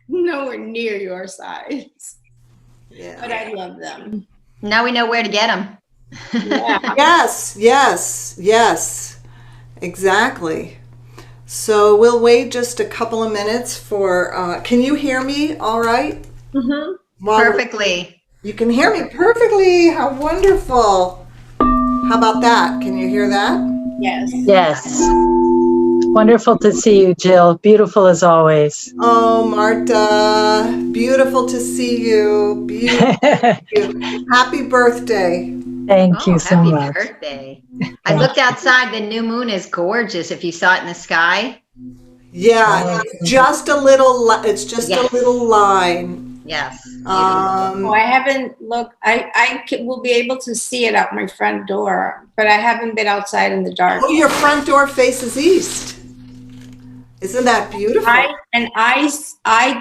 nowhere near your size. Yeah. But I love them. Now we know where to get them. Yeah. Yes, yes, yes, exactly. So we'll wait just a couple of minutes for, can you hear me all right? Mm-hmm. Perfectly. You can hear me perfectly. How wonderful. How about that? Can you hear that? Yes. Yes. Wonderful to see you, Jill. Beautiful as always. Oh, Marta, beautiful to see you. Beautiful. Happy birthday. Thank you Oh, so happy much. birthday. I looked outside. The new moon is gorgeous if you saw it in the sky. Yeah, it's just a little, it's just a Yes. little line. Yes. Oh, I haven't looked. Will be able to see it out my front door, but I haven't been outside in the dark. Oh, your front door faces east. Isn't that beautiful? I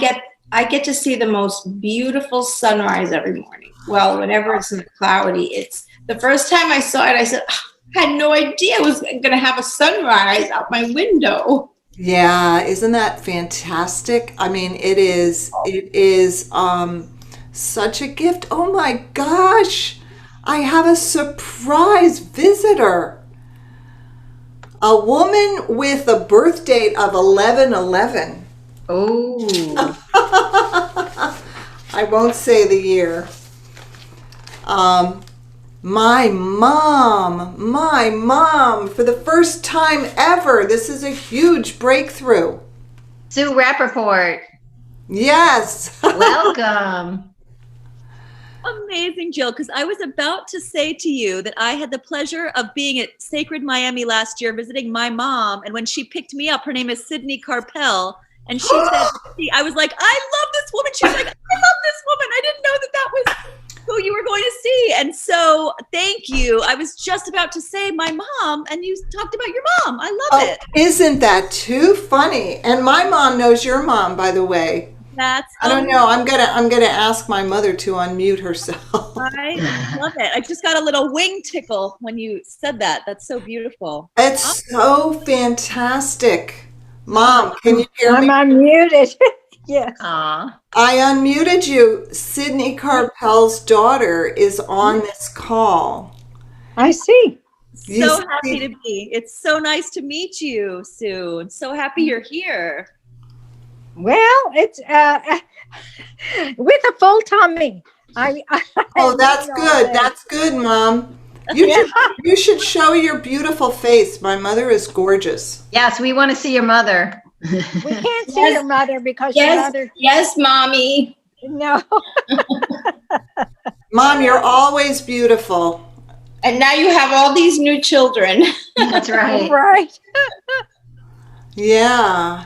get to see the most beautiful sunrise every morning. Well, whenever it's cloudy, it's the first time I saw it. I said, I had no idea I was going to have a sunrise out my window. Yeah, isn't that fantastic? I mean, it is such a gift. Oh my gosh. I have a surprise visitor. A woman with a birth date of 11/11. Oh. I won't say the year. My mom, for the first time ever. This is a huge breakthrough. Sue Rappaport. Yes. Welcome. Amazing, Jill, because I was about to say to you that I had the pleasure of being at Sacred Miami last year visiting my mom, and when she picked me up, her name is Sydney Carpel, and she said, I was like, I love this woman. She's like, I love this woman. I didn't know that was who you were going to see. And so thank you. I was just about to say my mom, and you talked about your mom. I love it. Isn't that too funny? And my mom knows your mom, by the way. That's I don't know. I'm gonna ask my mother to unmute herself. I love it. I just got a little wing tickle when you said that. That's so beautiful. It's so fantastic. Mom, can you hear me? I'm unmuted. Yes. Aw. I unmuted you. Sydney Carpel's daughter is on this call. I see. So happy to be. It's so nice to meet you, Sue. I'm so happy you're here. Well, it's with a full tummy. Oh, that's good. That's good, Mom. You should show your beautiful face. My mother is gorgeous. Yes, we want to see your mother. We can't see your mother because your mother. Yes, Mommy. No. Mom, you're always beautiful. And now you have all these new children. That's right. Right. Yeah.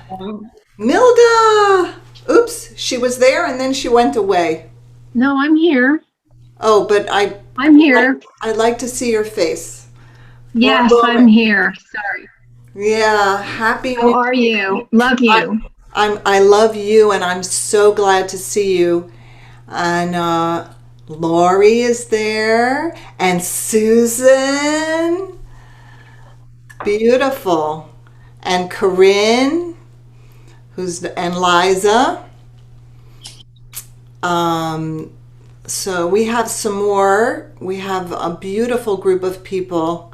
Milda! Oops, she was there and then she went away. No, I'm here. Oh, but I'm here. I'd like to see your face. Yes, I'm here. Sorry. Yeah, happy. How are you? Love you. I love you, and I'm so glad to see you. And Lori is there, and Susan, beautiful, and Corinne, and Liza. So we have some more. We have a beautiful group of people.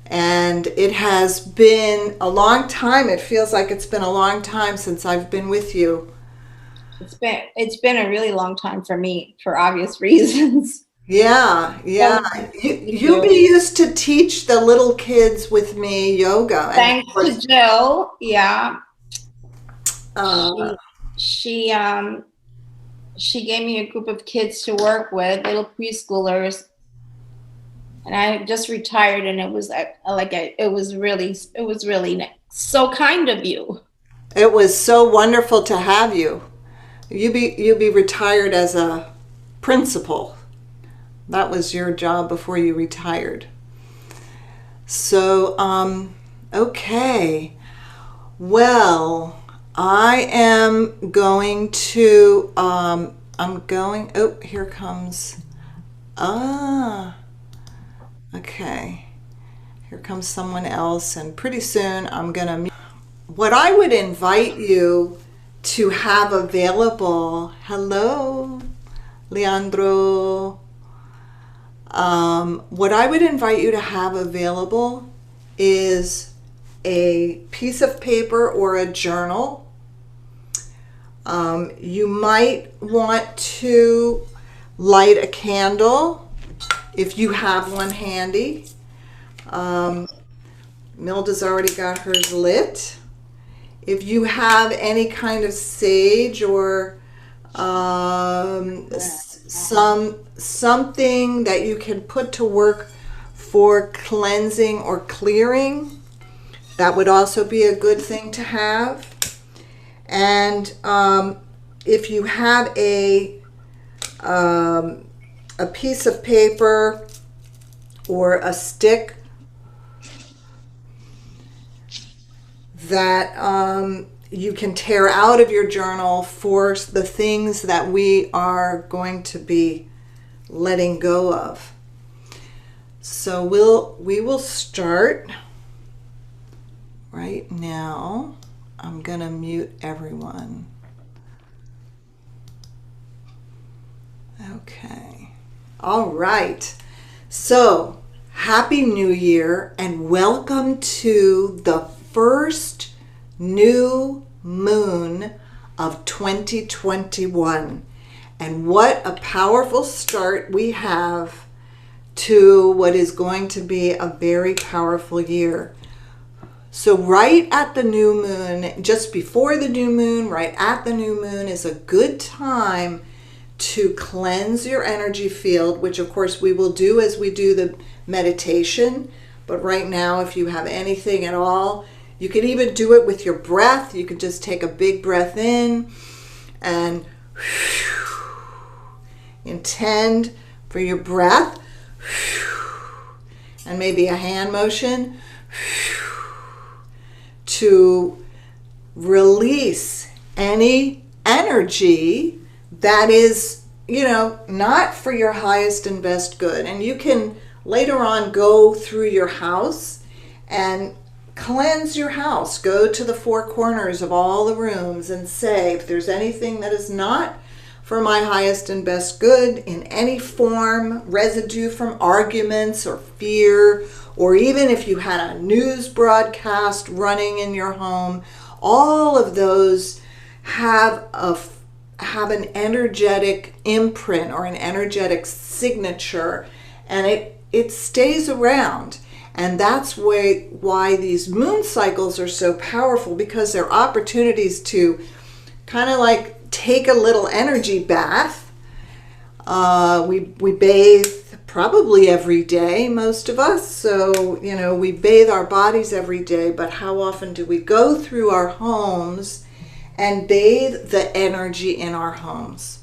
And it has been a long time. It feels like it's been a long time since I've been with you. It's been a really long time for me, for obvious reasons. Yeah. You used to teach the little kids with me yoga. Thanks to Jill. Yeah. She gave me a group of kids to work with, little preschoolers. And I just retired, and it was really so kind of you. It was so wonderful to have you. You be retired as a principal. That was your job before you retired. So, okay. Well, I am going to, oh, here comes, okay, here comes someone else, and pretty soon I'm gonna meet. What I would invite you to have available, hello, Leandro. What I would invite you to have available is a piece of paper or a journal. You might want to light a candle if you have one handy. Milda's already got hers lit. If you have any kind of sage or something that you can put to work for cleansing or clearing, that would also be a good thing to have. And if you have a piece of paper or a stick that you can tear out of your journal for the things that we are going to be letting go of. So we will start right now. I'm going to mute everyone. Okay. All right. So, Happy New Year and welcome to the first new moon of 2021. And what a powerful start we have to what is going to be a very powerful year. So right at the new moon, just before the new moon, right at the new moon is a good time to cleanse your energy field, which of course we will do as we do the meditation. But right now, if you have anything at all, you can even do it with your breath. You can just take a big breath in and intend for your breath and maybe a hand motion to release any energy that is, not for your highest and best good. And you can later on go through your house and cleanse your house. Go to the four corners of all the rooms and say, if there's anything that is not for my highest and best good in any form, residue from arguments or fear, or even if you had a news broadcast running in your home, all of those have an energetic imprint or an energetic signature, and it stays around. And that's why these moon cycles are so powerful, because they're opportunities to kind of like take a little energy bath. We bathe probably every day, most of us. So, we bathe our bodies every day, but how often do we go through our homes and bathe the energy in our homes?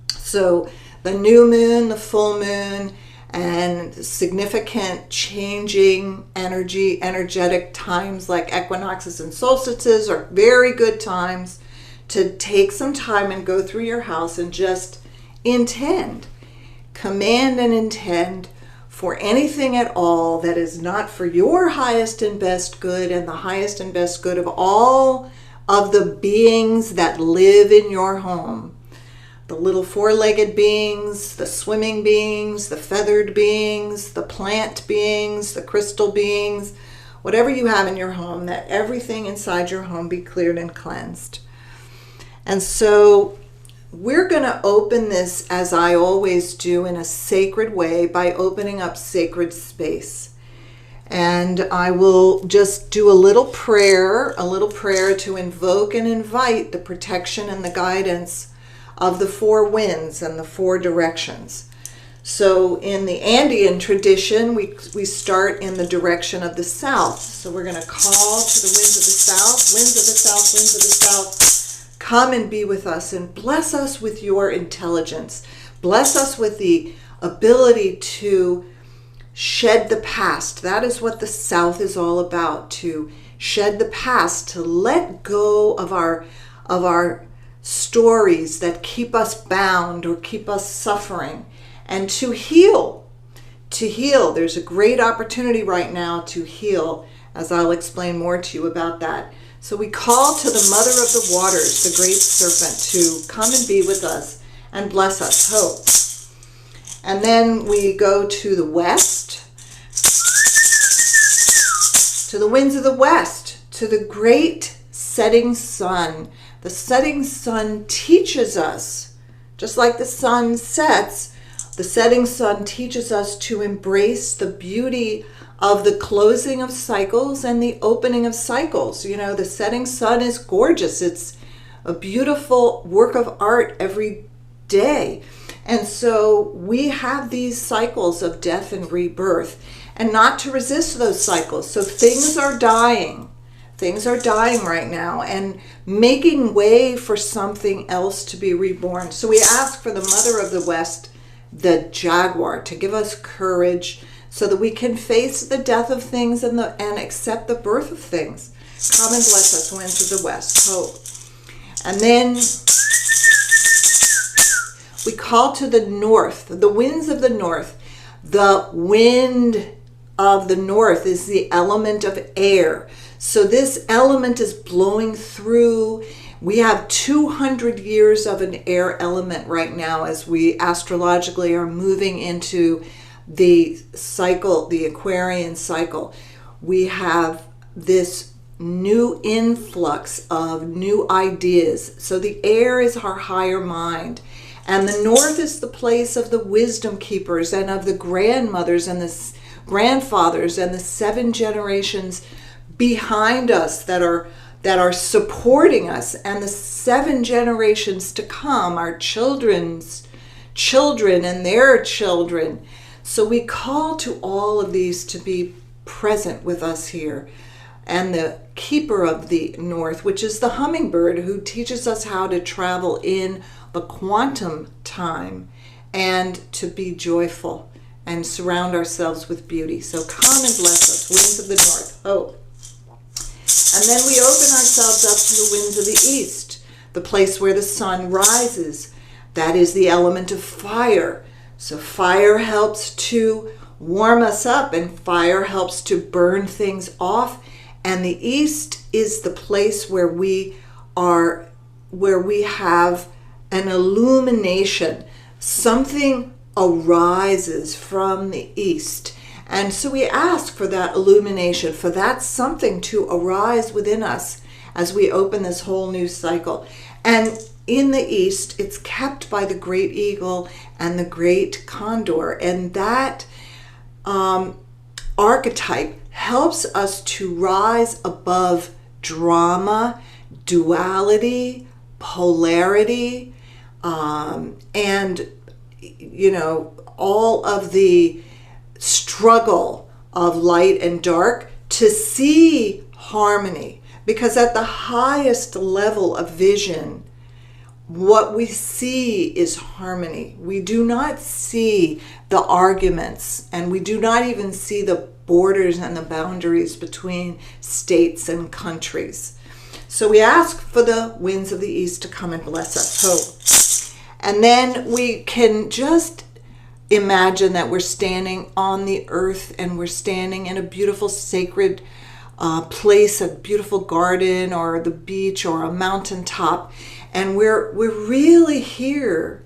So the new moon, the full moon, and significant changing energetic times like equinoxes and solstices are very good times to take some time and go through your house and just command and intend for anything at all that is not for your highest and best good and the highest and best good of all of the beings that live in your home. The little four-legged beings, the swimming beings, the feathered beings, the plant beings, the crystal beings, whatever you have in your home, that everything inside your home be cleared and cleansed. And so we're going to open this, as I always do, in a sacred way by opening up sacred space. And I will just do a little prayer to invoke and invite the protection and the guidance of the four winds and the four directions. So in the Andean tradition, we start in the direction of the south. So we're going to call to the winds of the south, winds of the south, winds of the south. Come and be with us and bless us with your intelligence. Bless us with the ability to shed the past. That is what the South is all about, to shed the past, to let go of our stories that keep us bound or keep us suffering, and to heal. There's a great opportunity right now to heal, as I'll explain more to you about that. So we call to the Mother of the Waters, the Great Serpent, to come and be with us and bless us. Ho. And then we go to the west, to the winds of the west, to the great setting sun. The setting sun teaches us, just like the sun sets, the setting sun teaches us to embrace the beauty of the closing of cycles and the opening of cycles. You know, the setting sun is gorgeous. It's a beautiful work of art every day. And so we have these cycles of death and rebirth, and not to resist those cycles. So things are dying. Things are dying right now and making way for something else to be reborn. So we ask for the Mother of the West, the Jaguar, to give us courage so that we can face the death of things and accept the birth of things. Come and bless us, winds of the west. Hope. And then we call to the north, the winds of the north. The wind of the north is the element of air. So this element is blowing through. We have 200 years of an air element right now as we astrologically are moving into the cycle, the Aquarian cycle. We have this new influx of new ideas. So the air is our higher mind. And the north is the place of the wisdom keepers and of the grandmothers and the grandfathers and the 7 generations behind us that are supporting us, and the 7 generations to come, our children's children and their children. So we call to all of these to be present with us here. And the keeper of the north, which is the hummingbird, who teaches us how to travel in the quantum time and to be joyful and surround ourselves with beauty. So come and bless us, winds of the north. Oh. And then we open ourselves up to the winds of the east, the place where the sun rises. That is the element of fire. So fire helps to warm us up, and fire helps to burn things off. And the east is the place where we have an illumination. Something arises from the east. And so we ask for that illumination, for that something to arise within us as we open this whole new cycle. And in the east, it's kept by the great eagle and the great condor. And that archetype helps us to rise above drama, duality, polarity, and, you know, all of the struggle of light and dark, to see harmony. Because at the highest level of vision, what we see is harmony. We do not see the arguments, and we do not even see the borders and the boundaries between states and countries. So we ask for the winds of the east to come and bless us. Hope. And then we can just imagine that we're standing on the earth, and we're standing in a beautiful sacred place, a beautiful garden or the beach or a mountaintop. And we're really here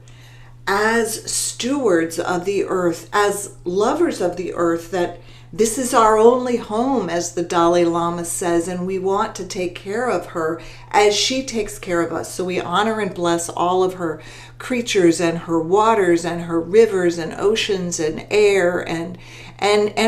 as stewards of the earth, as lovers of the earth, that this is our only home, as the Dalai Lama says, and we want to take care of her as she takes care of us. So we honor and bless all of her creatures and her waters and her rivers and oceans and air and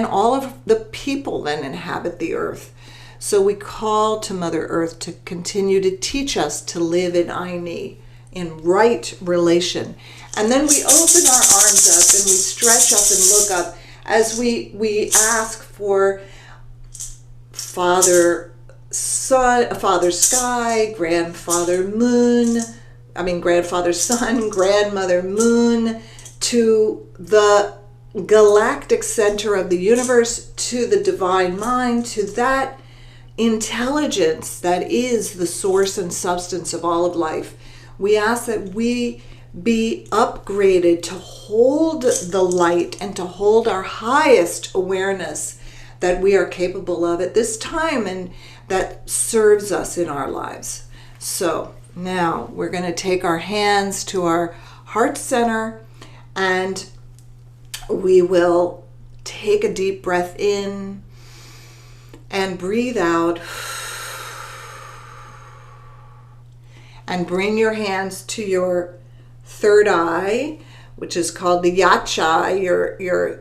all of the people that inhabit the earth. So we call to Mother Earth to continue to teach us to live in Aini, in right relation. And then we open our arms up and we stretch up and look up as we ask for Father Sky, Grandfather Sun, Grandmother Moon, to the galactic center of the universe, to the divine mind, to that intelligence that is the source and substance of all of life. We ask that we be upgraded to hold the light and to hold our highest awareness, that we are capable of at this time and that serves us in our lives. So now we're going to take our hands to our heart center, and we will take a deep breath in and breathe out. And bring your hands to your third eye, which is called the yacha,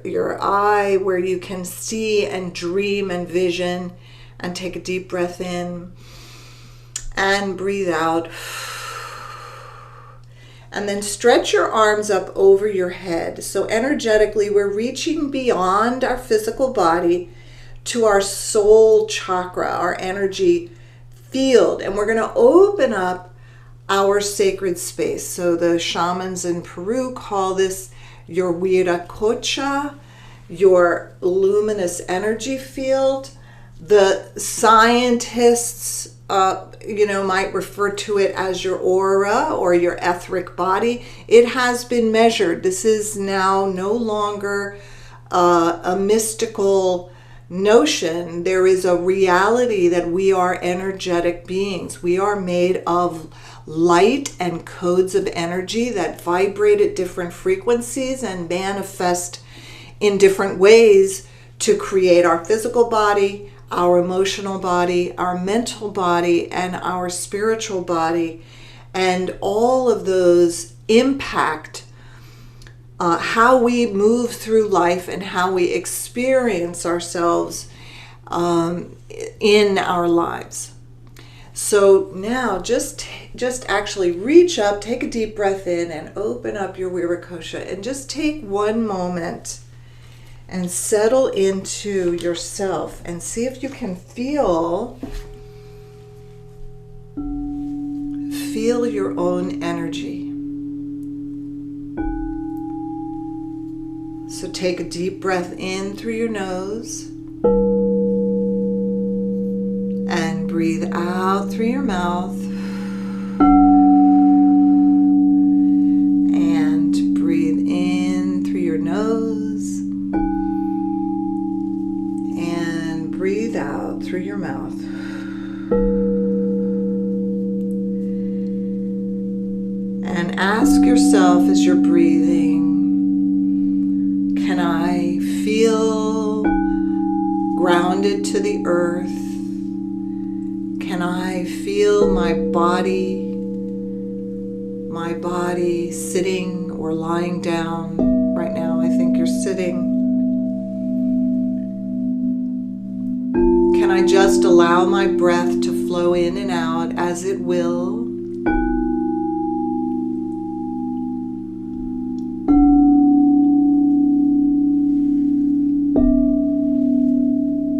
your eye where you can see and dream and vision. And take a deep breath in and breathe out. And then stretch your arms up over your head. So energetically, we're reaching beyond our physical body to our soul chakra, our energy field. And we're going to open up our sacred space. So the shamans in Peru call this your Viracocha, your luminous energy field. The scientists, might refer to it as your aura or your etheric body. It has been measured. This is now no longer a mystical notion. There is a reality that we are energetic beings. We are made of light and codes of energy that vibrate at different frequencies and manifest in different ways to create our physical body, our emotional body, our mental body, and our spiritual body. And all of those impact how we move through life and how we experience ourselves in our lives. So now just actually reach up, take a deep breath in, and open up your Viracocha, and just take one moment and settle into yourself and see if you can feel your own energy. So take a deep breath in through your nose and breathe out through your mouth, and breathe in through your nose and breathe out through your mouth. And ask yourself as you're breathing, can I feel grounded to the earth? Can I feel my body sitting or lying down? Right now, I think you're sitting. Can I just allow my breath to flow in and out as it will?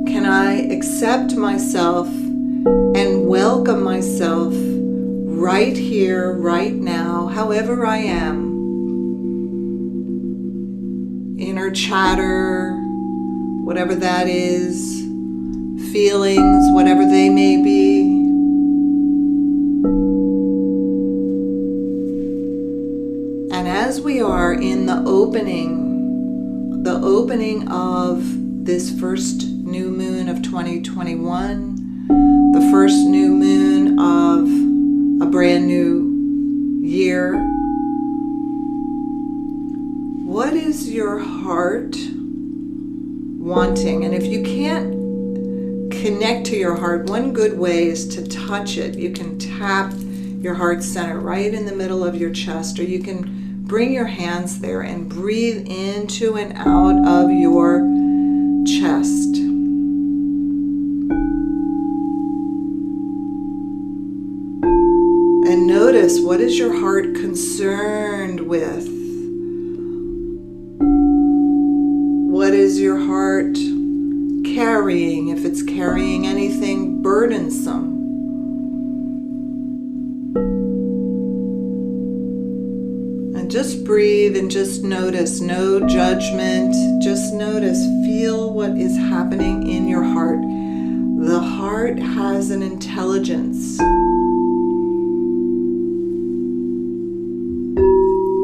Can I accept myself and welcome myself right here, right now, however I am? Inner chatter, whatever that is, feelings, whatever they may be. And as we are in the opening of this first new moon of 2021, the first new moon of a brand new year, what is your heart wanting? And if you can't connect to your heart, one good way is to touch it. You can tap your heart center right in the middle of your chest, or you can bring your hands there and breathe into and out of your chest. And notice, what is your heart concerned with? What is your heart carrying, if it's carrying anything burdensome? And just breathe and just notice, no judgment, just notice, feel what is happening in your heart. The heart has an intelligence.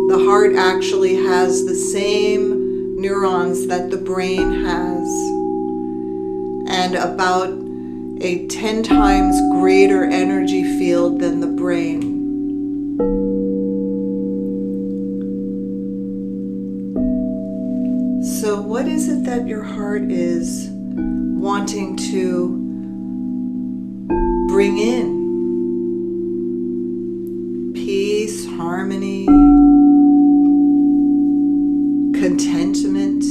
The heart actually has the same neurons that the brain has. and about a 10 times greater energy field than the brain. So what is it that your heart is wanting to bring in? Peace, harmony, contentment,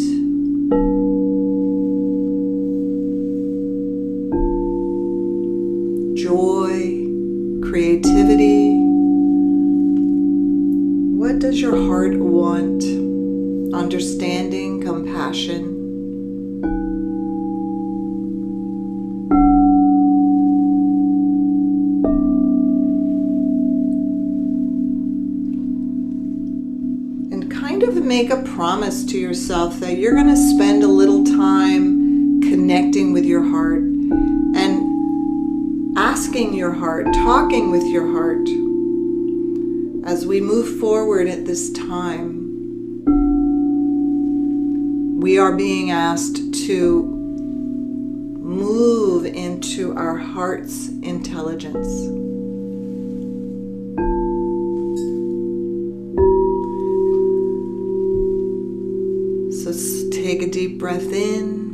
joy, creativity. What does your heart want? Understanding, compassion. And kind of make a promise to yourself that you're going to spend a little time connecting with your heart and asking your heart, talking with your heart as we move forward at this time. We are being asked to move into our heart's intelligence. So take a deep breath in.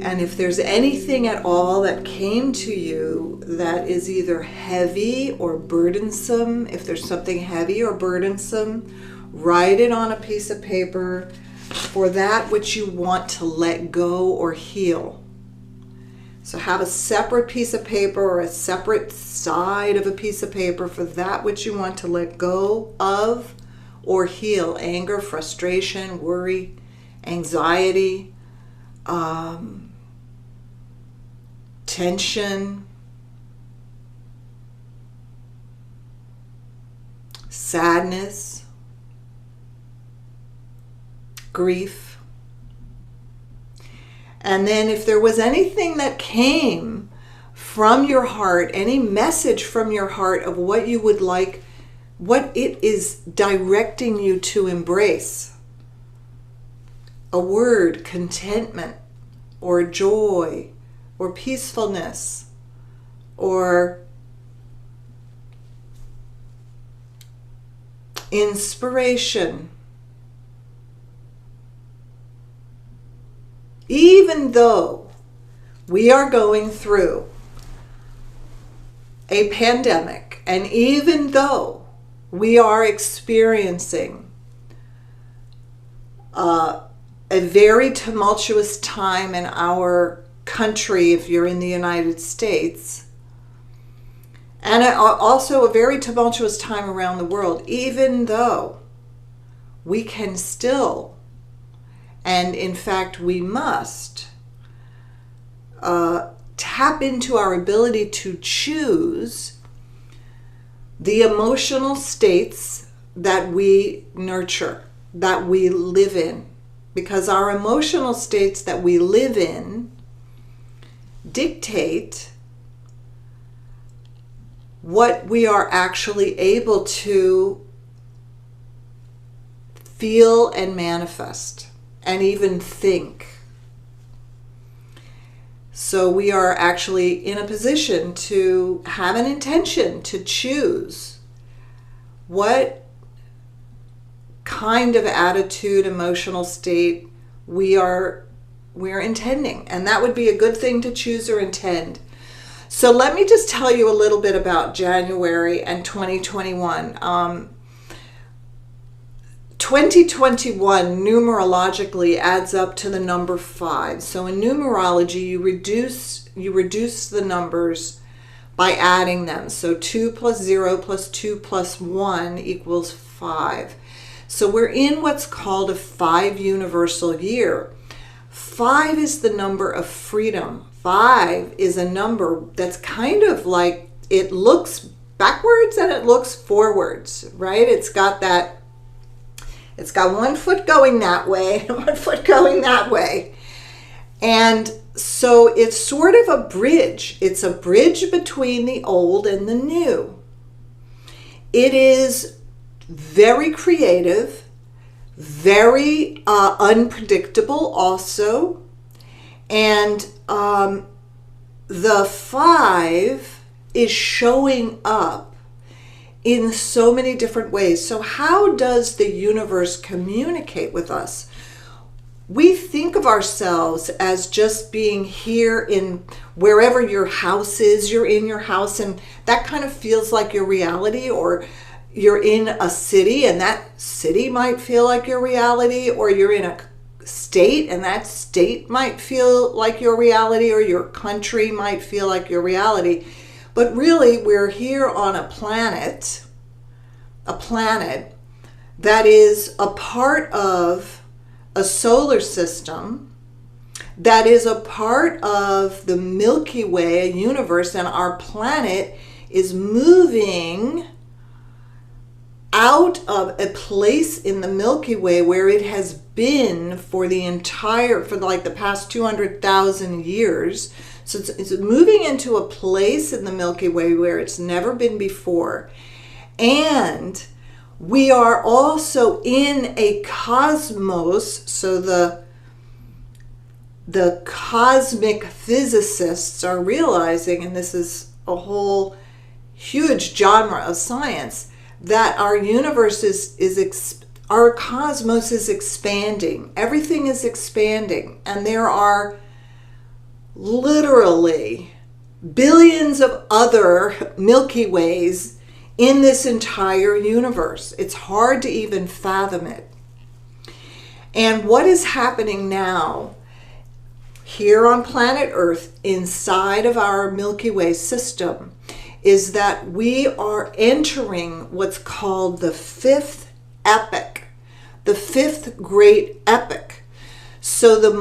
And if there's anything at all that came to you that is either heavy or burdensome, if there's something heavy or burdensome, write it on a piece of paper for that which you want to let go or heal. So have a separate piece of paper or a separate side of a piece of paper for that which you want to let go of or heal. Anger, frustration, worry, anxiety, tension, sadness, grief. And then if there was anything that came from your heart, any message from your heart of what you would like, what it is directing you to embrace, a word, contentment, or joy, or peacefulness, or inspiration. Even though we are going through a pandemic, and even though we are experiencing a very tumultuous time in our country, if you're in the United States, and also a very tumultuous time around the world, even though we can still, and in fact we must, tap into our ability to choose the emotional states that we nurture, that we live in. Because our emotional states that we live in dictate what we are actually able to feel and manifest and even think. So we are actually in a position to have an intention to choose what kind of attitude, emotional state we are intending. And that would be a good thing to choose or intend. So let me just tell you a little bit about January and 2021. 2021 numerologically adds up to the number 5. So in numerology, you reduce the numbers by adding them. So 2 plus 0 plus 2 plus 1 equals 5. So we're in what's called a 5 universal year. 5 is the number of freedom. 5 is a number that's kind of like, it looks backwards and it looks forwards, right? It's got one foot going that way and one foot going that way. And so it's sort of a bridge. It's a bridge between the old and the new. It is very creative, very unpredictable also. And the 5 is showing up in so many different ways. So how does the universe communicate with us? We think of ourselves as just being here in wherever your house is. You're in your house, and that kind of feels like your reality. Or you're in a city, and that city might feel like your reality. Or you're in a state, and that state might feel like your reality. Or your country might feel like your reality. But really, we're here on a planet that is a part of a solar system, that is a part of the Milky Way, a universe, and our planet is moving out of a place in the Milky Way where it has been for the past 200,000 years. So it's moving into a place in the Milky Way where it's never been before. And we are also in a cosmos. So the cosmic physicists are realizing, and this is a whole huge genre of science, that our universe our cosmos is expanding. Everything is expanding. And there are literally billions of other Milky Ways in this entire universe. It's hard to even fathom it. And what is happening now here on planet Earth, inside of our Milky Way system, is that we are entering what's called the 5th epoch, the 5th great epoch. So the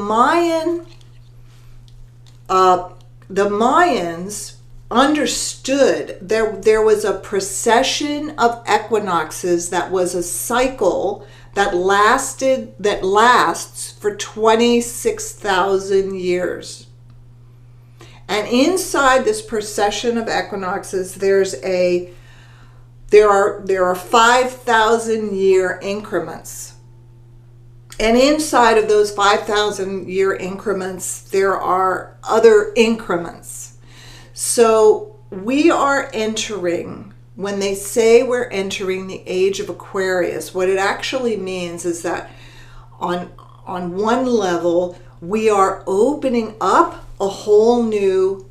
Mayans understood there was a precession of equinoxes that was a cycle that lasts for 26,000 years. And inside this precession of equinoxes, there are 5,000 year increments. And inside of those 5,000 year increments, there are other increments. So we are entering, when they say we're entering the age of Aquarius, what it actually means is that on one level, we are opening up a whole new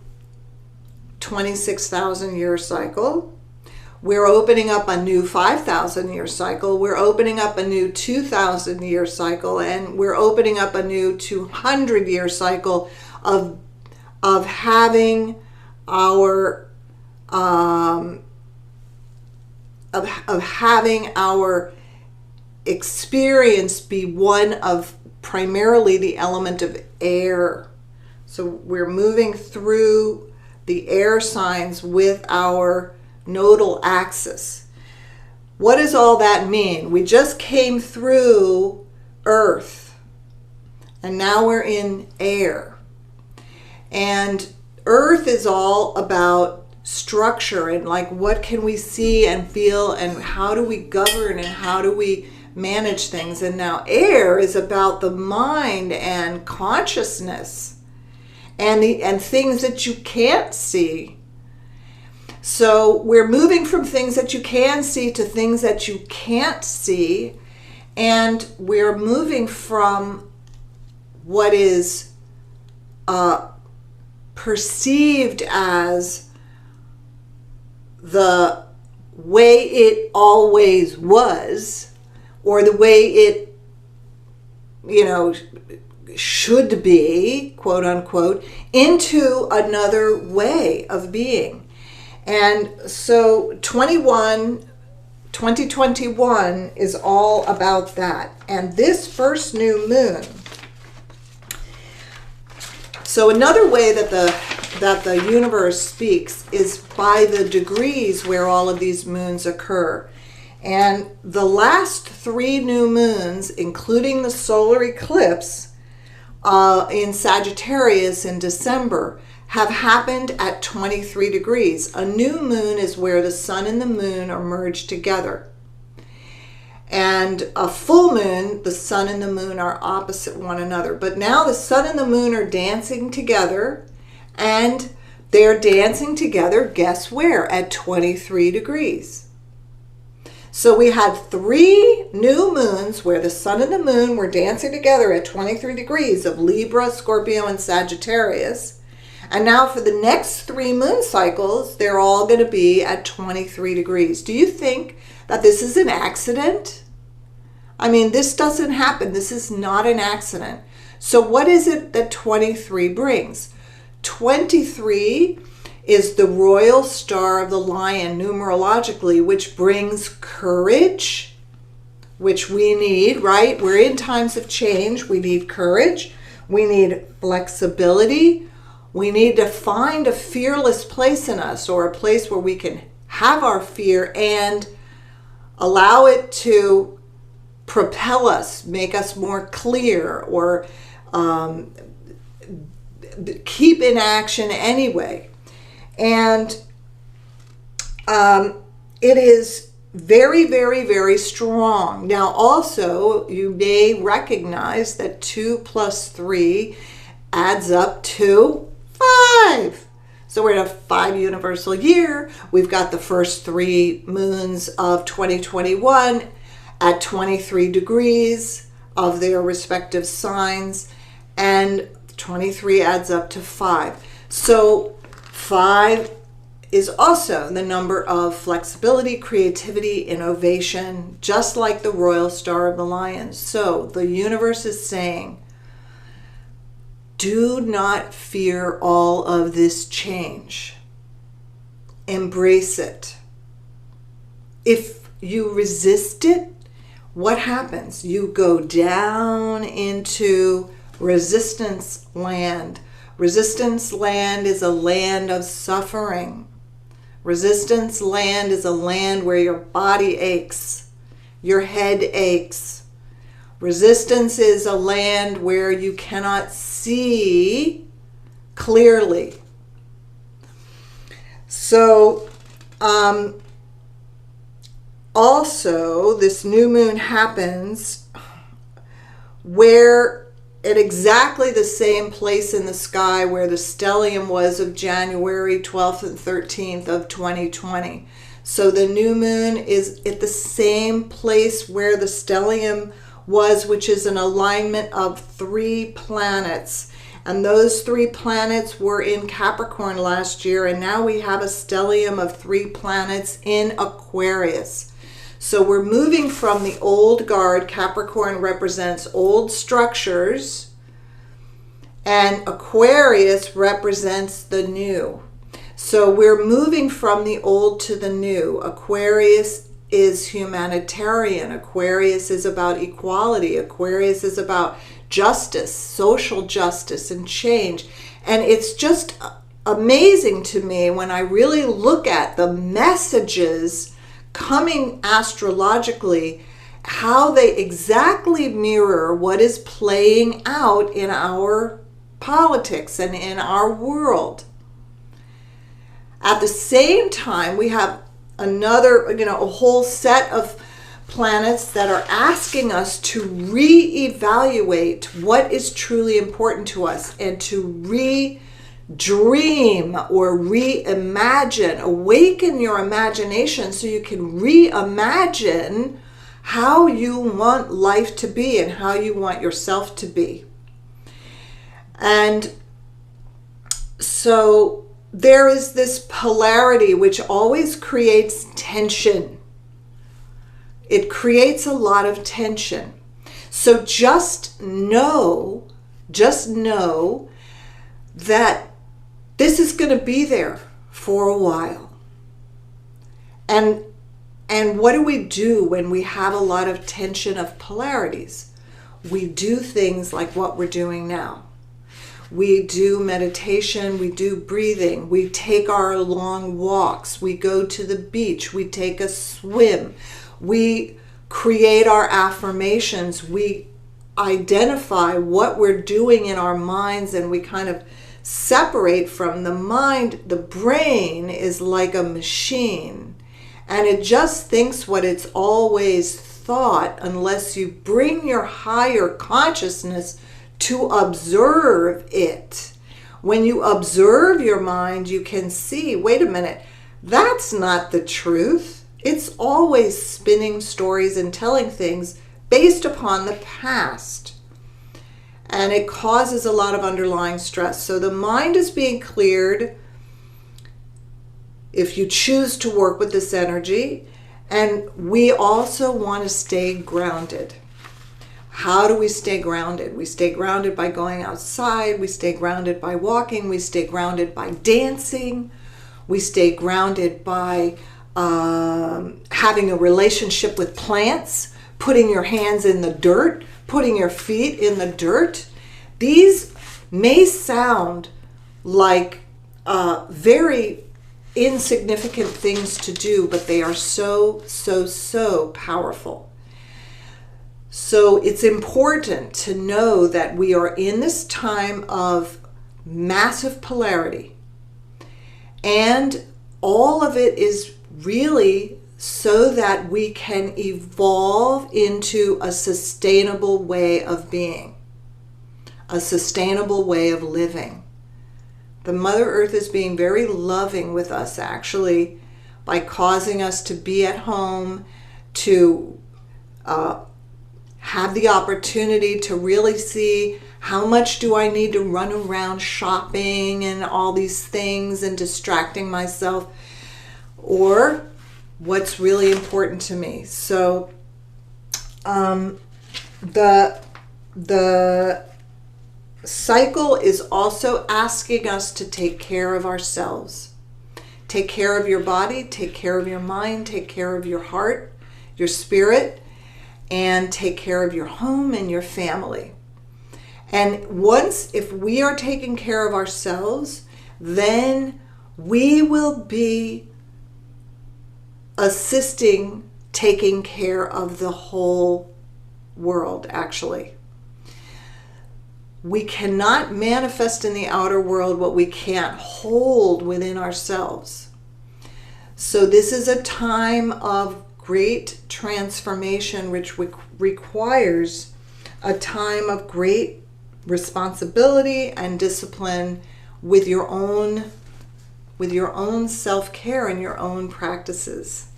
26,000 year cycle. We're opening up a new 5,000 year cycle. We're opening up a new 2,000 year cycle, and we're opening up a new 200 year cycle of having our having our experience be one of primarily the element of air. So we're moving through the air signs with our nodal axis. What does all that mean? We just came through Earth, and now we're in air. And Earth is all about structure and like what can we see and feel and how do we govern and how do we manage things. And now air is about the mind and consciousness and things that you can't see. So we're moving from things that you can see to things that you can't see, and we're moving from what is perceived as the way it always was, or the way it, should be, quote unquote, into another way of being. And so 2021 is all about that. And this first new moon. So another way that the universe speaks is by the degrees where all of these moons occur. And the last 3 new moons, including the solar eclipse in Sagittarius in December, have happened at 23 degrees. A new moon is where the sun and the moon are merged together. And a full moon, the sun and the moon are opposite one another. But now the sun and the moon are dancing together, and they're dancing together, guess where? At 23 degrees. So we had 3 new moons where the sun and the moon were dancing together at 23 degrees of Libra, Scorpio, and Sagittarius. And now for the next 3 moon cycles, they're all going to be at 23 degrees. Do you think that this is an accident? I mean, this doesn't happen. This is not an accident. So what is it that 23 brings? 23 is the royal star of the lion numerologically, which brings courage, which we need, right? We're in times of change. We need courage. We need flexibility. We need to find a fearless place in us, or a place where we can have our fear and allow it to propel us, make us more clear, or keep in action anyway. And it is very, very, very strong. Now also, you may recognize that 2 plus 3 adds up to 5. So we're in a 5 universal year. We've got the first 3 moons of 2021 at 23 degrees of their respective signs, and 23 adds up to 5. So 5 is also the number of flexibility, creativity, innovation, just like the royal star of the lion. So the universe is saying, do not fear all of this change. Embrace it. If you resist it, what happens? You go down into resistance land. Resistance land is a land of suffering. Resistance land is a land where your body aches, your head aches. Resistance is a land where you cannot see clearly. So, also, this new moon happens where at exactly the same place in the sky where the stellium was of January 12th and 13th of 2020. So the new moon is at the same place where the stellium was, which is an alignment of 3 planets. And those 3 planets were in Capricorn last year, and now we have a stellium of 3 planets in Aquarius. So we're moving from the old guard. Capricorn represents old structures, and Aquarius represents the new. So we're moving from the old to the new. Aquarius is humanitarian. Aquarius is about equality. Aquarius is about justice, social justice, and change. And it's just amazing to me when I really look at the messages coming astrologically, how they exactly mirror what is playing out in our politics and in our world. At the same time, we have another, a whole set of planets that are asking us to reevaluate what is truly important to us and to dream or reimagine. Awaken your imagination so you can reimagine how you want life to be and how you want yourself to be. And so there is this polarity which always creates tension. It creates a lot of tension. So just know that this is going to be there for a while. And what do we do when we have a lot of tension of polarities? We do things like what we're doing now. We do meditation, we do breathing, we take our long walks, we go to the beach, we take a swim, we create our affirmations, we identify what we're doing in our minds, and we kind of separate from the mind. The brain is like a machine, and it just thinks what it's always thought unless you bring your higher consciousness to observe it. When you observe your mind, you can see, wait a minute, that's not the truth. It's always spinning stories and telling things based upon the past. And it causes a lot of underlying stress. So the mind is being cleared if you choose to work with this energy. And we also want to stay grounded. How do we stay grounded? We stay grounded by going outside. We stay grounded by walking. We stay grounded by dancing. We stay grounded by having a relationship with plants, putting your hands in the dirt, putting your feet in the dirt. These may sound like very insignificant things to do, but they are so, so, so powerful. So it's important to know that we are in this time of massive polarity. And all of it is really so that we can evolve into a sustainable way of being, a sustainable way of living. The Mother Earth is being very loving with us, actually, by causing us to be at home, to have the opportunity to really see how much do I need to run around shopping and all these things and distracting myself, or what's really important to me. So the cycle is also asking us to take care of ourselves. Take care of your body, take care of your mind, take care of your heart, your spirit, and take care of your home and your family. And once, if we are taking care of ourselves, then we will be assisting taking care of the whole world, actually. We cannot manifest in the outer world what we can't hold within ourselves. So this is a time of great transformation, which requires a time of great responsibility and discipline with your own self-care and your own practices.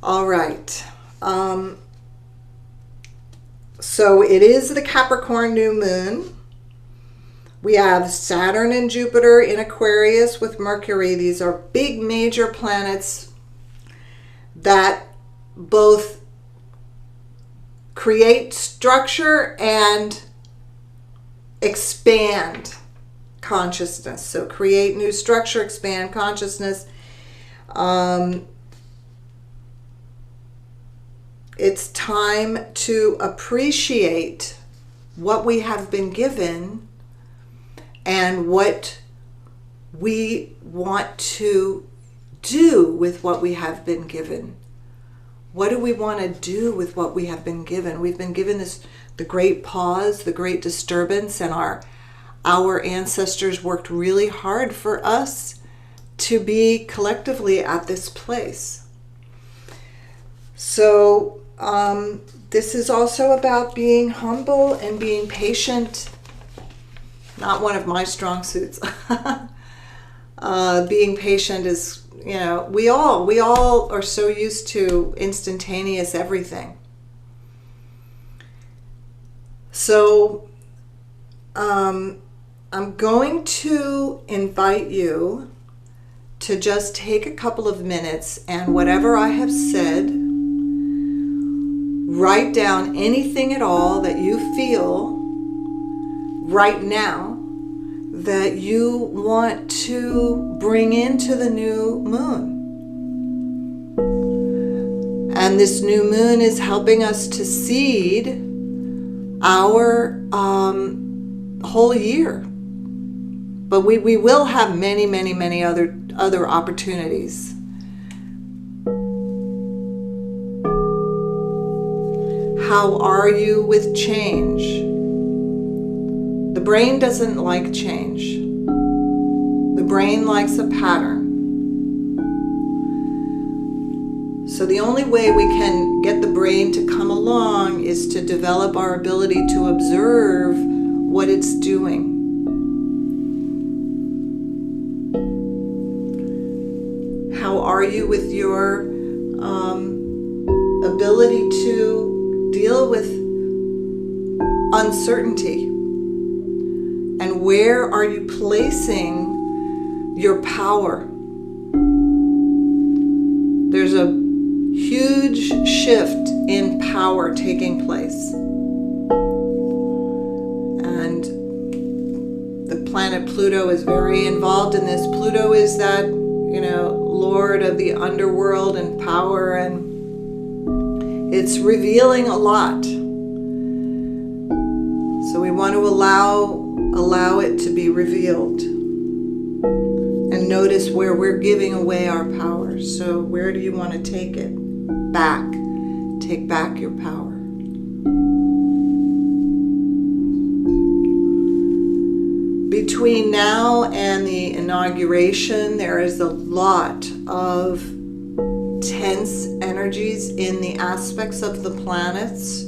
All right. So it is the Capricorn new moon. We have Saturn and Jupiter in Aquarius with Mercury. These are big major planets that both create structure and expand consciousness. So create new structure, expand consciousness. It's time to appreciate what we have been given and what we want to do with what we have been given. What do we want to do with what we have been given? We've been given the great pause, the great disturbance, and our ancestors worked really hard for us to be collectively at this place. So this is also about being humble and being patient. Not one of my strong suits. Being patient is, we all are so used to instantaneous everything. So I'm going to invite you to just take a couple of minutes and whatever I have said, write down anything at all that you feel right now that you want to bring into the new moon. And this new moon is helping us to seed our whole year. But we will have many, many, many other opportunities. How are you with change? The brain doesn't like change. The brain likes a pattern. So the only way we can get the brain to come along is to develop our ability to observe what it's doing. How are you with your ability to deal with uncertainty? And where are you placing your power? There's a huge shift in power taking place. And the planet Pluto is very involved in this. Pluto is that, Lord of the underworld and power, and it's revealing a lot. So we want to allow it to be revealed. And notice where we're giving away our power. So where do you want to take it? Back. Take back your power. Between now and the inauguration, there is a lot of tense energies in the aspects of the planets,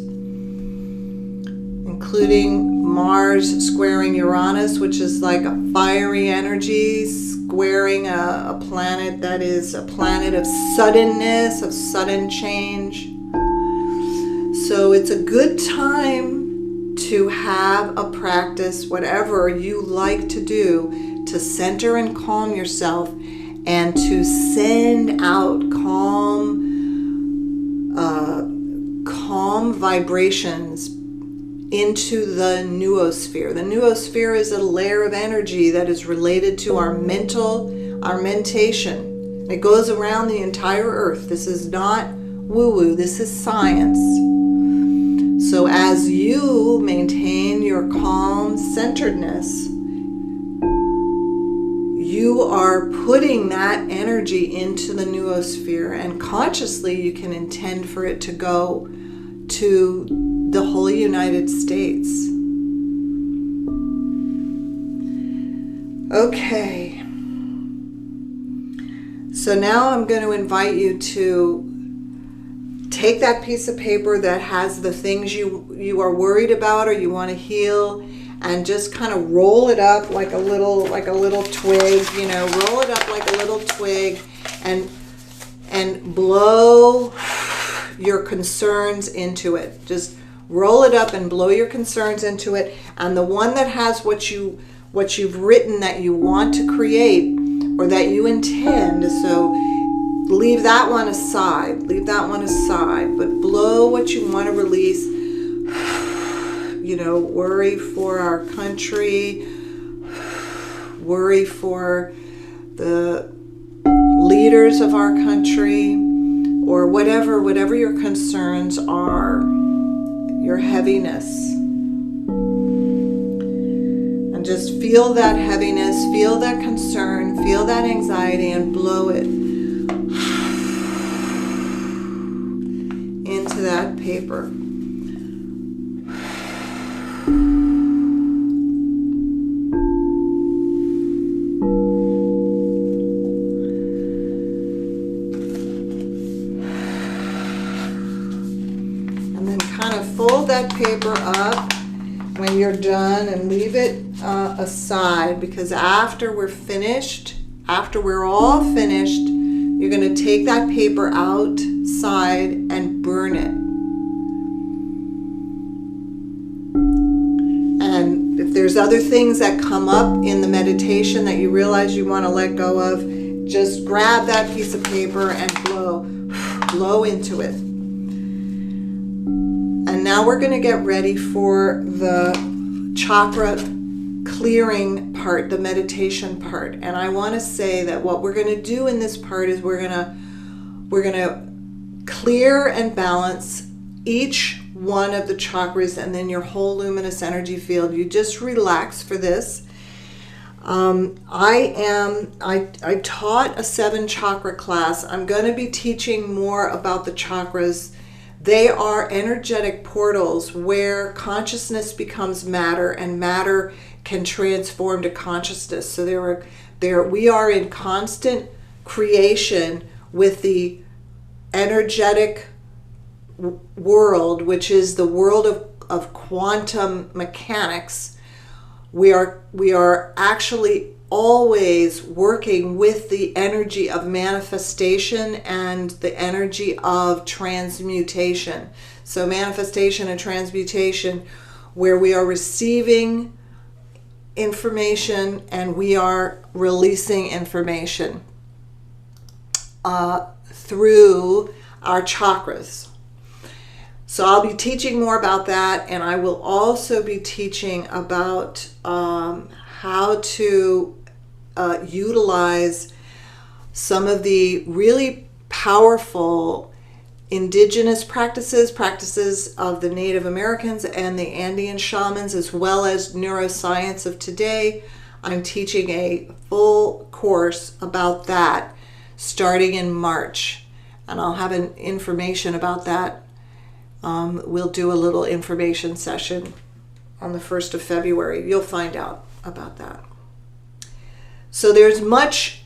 including Mars squaring Uranus, which is like a fiery energy, squaring a planet that is a planet of suddenness, of sudden change. So it's a good time to have a practice, whatever you like to do, to center and calm yourself and to send out calm vibrations into the noosphere. The noosphere is a layer of energy that is related to our mentation. It goes around the entire earth. This is not woo-woo, this is science. So as you maintain your calm centeredness, you are putting that energy into the noosphere, and consciously you can intend for it to go to the whole United States. Okay. So now I'm going to invite you to take that piece of paper that has the things you are worried about or you want to heal, and just kind of roll it up like a little twig, roll it up like a little twig, and blow your concerns into it. Just roll it up and blow your concerns into it. And the one that has what you've written that you want to create or that you intend, so leave that one aside, but blow what you want to release. Worry for our country, worry for the leaders of our country, or whatever your concerns are, your heaviness. And just feel that heaviness, feel that concern, feel that anxiety, and blow it into that paper. And then kind of fold that paper up when you're done and leave it aside, because after we're all finished, you're going to take that paper outside and burn it. And if there's other things that come up in the meditation that you realize you want to let go of, just grab that piece of paper and blow into it. And now we're going to get ready for the chakra clearing part, the meditation part. And I want to say that what we're going to do in this part is we're going to clear and balance each one of the chakras and then your whole luminous energy field. You just relax for this. I taught a 7 chakra class. I'm going to be teaching more about the chakras. They are energetic portals where consciousness becomes matter and matter can transform to consciousness. So we are in constant creation with the energetic world, which is the world of quantum mechanics, we are actually always working with the energy of manifestation and the energy of transmutation. So manifestation and transmutation, where we are receiving information and we are releasing information through our chakras. So I'll be teaching more about that, and I will also be teaching about how to utilize some of the really powerful indigenous practices of the Native Americans and the Andean shamans, as well as neuroscience of today. I'm teaching a full course about that starting in March, and I'll have an information about that. We'll do a little information session on the 1st of February. You'll find out about that. So there's much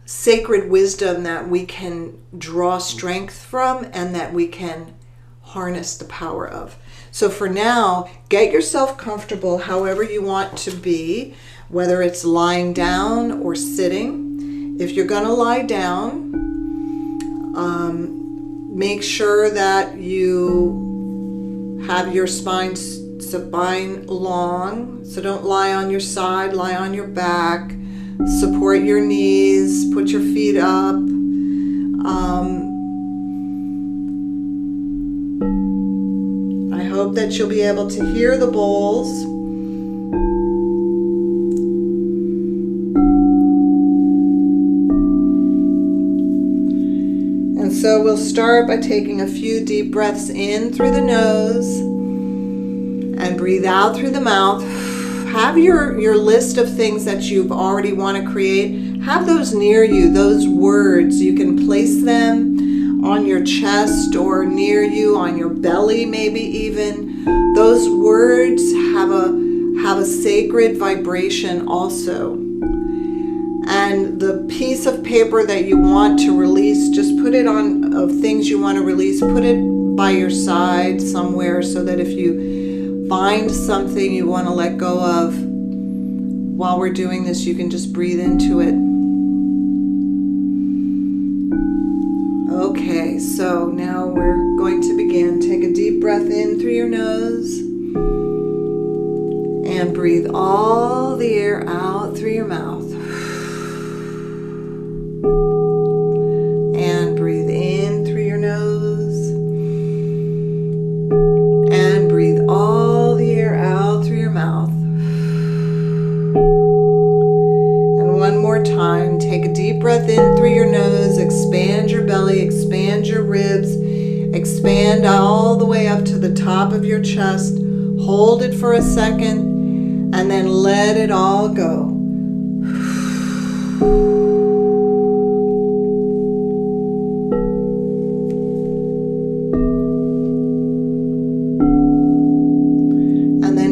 sacred wisdom that we can draw strength from and that we can harness the power of. So for now, get yourself comfortable however you want to be, whether it's lying down or sitting. If you're going to lie down, make sure that you have your spine long. So don't lie on your side, lie on your back. Support your knees, put your feet up. I hope that you'll be able to hear the bowls. And so we'll start by taking a few deep breaths in through the nose and breathe out through the mouth. Have your list of things that you've already want to create. Have those near you, those words. You can place them on your chest or near you, on your belly maybe even. Those words have a sacred vibration also. And the piece of paper that you want to release, just put it on, of things you want to release, put it by your side somewhere so that if you find something you want to let go of while we're doing this, you can just breathe into it. Okay, so now we're going to begin. Take a deep breath in through your nose and breathe all the air out through your mouth. And breathe in through your nose and breathe all the air out through your mouth. And one more time, take a deep breath in through your nose, expand your belly, expand your ribs, expand all the way up to the top of your chest. Hold it for a second and then let it all go.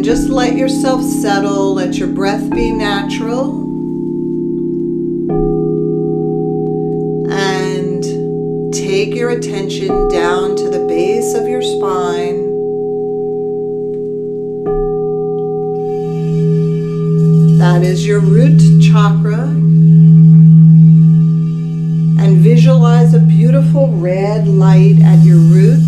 Just let yourself settle, let your breath be natural, and take your attention down to the base of your spine. That is your root chakra, and visualize a beautiful red light at your root.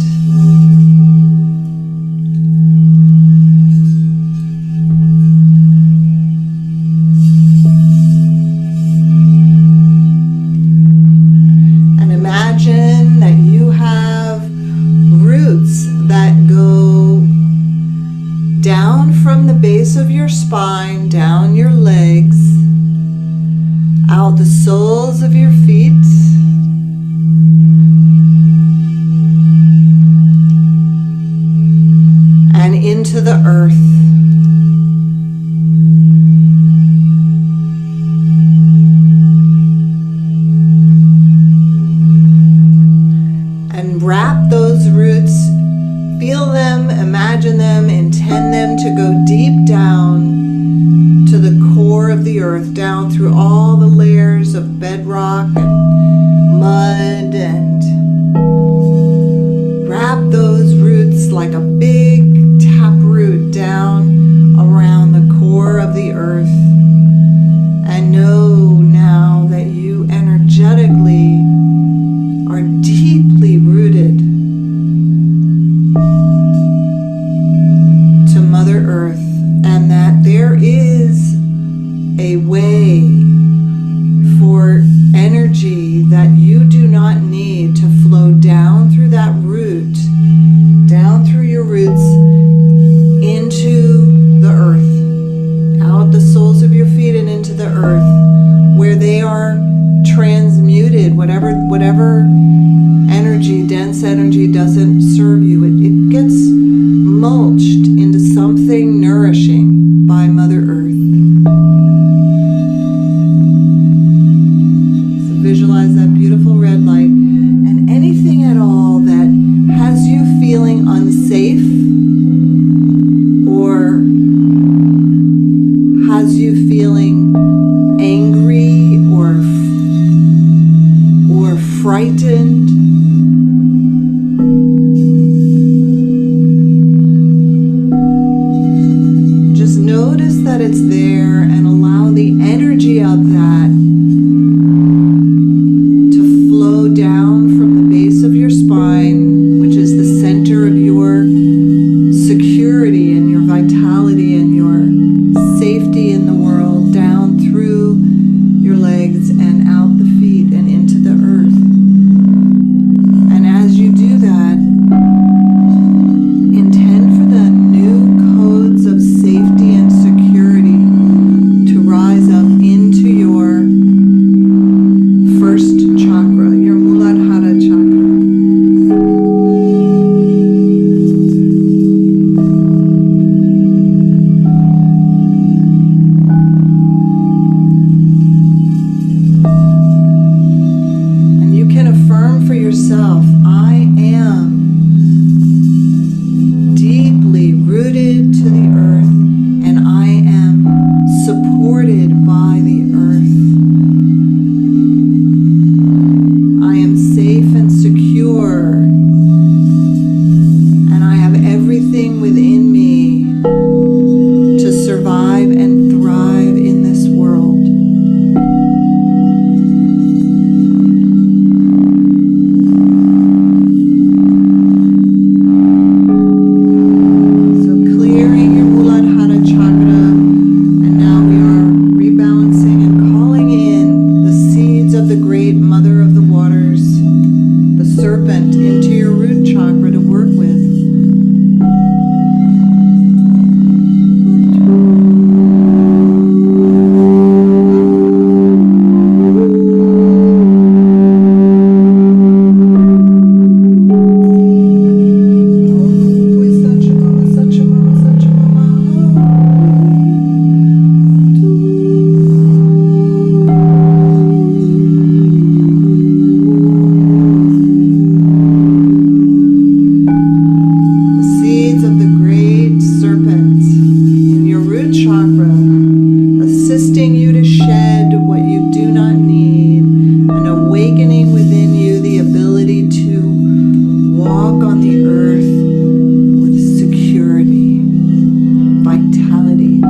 Of your spine, down your legs, out the soles of your feet, and into the earth. And wrap those roots. Feel them, imagine them, intend them to go deep down to the core of the earth, down through all the layers of bedrock and mud and like a big taproot down around the core of the earth. And know now that you energetically are deeply rooted to Mother Earth, and that there is a way for energy that you do not need to flow down through that root, down through your roots into the earth, out the soles of your feet and into the earth, where they are transmuted. Whatever energy, dense energy, doesn't serve you, it gets mulched into something nourishing by Mother Earth. So visualize that beautiful red light, and anything at all that has you feeling unsafe or has you feeling angry or frightened, just notice that it's there and allow the energy of that to flow down from the base of your spine, which is the center of your security and your vitality and your safety in the world, down through your legs and out the feet and into the earth. And as you do that, intend for the new codes of safety and security to rise up into your first chakra, your Muladhara chakra. And you can affirm for yourself, I am deeply rooted to the earth, and I am supported by the earth. I am safe and secure, and I have everything within me to survive and thrive in this world. So clearing your Muladhara chakra, and now we are rebalancing and calling in the seeds of the great Mother of the Waters, the serpent, into your root chakra to work with. The seeds of the great serpent in your root chakra, assisting you to shed what you do not need, and awakening within you the ability to walk on the earth with security, vitality.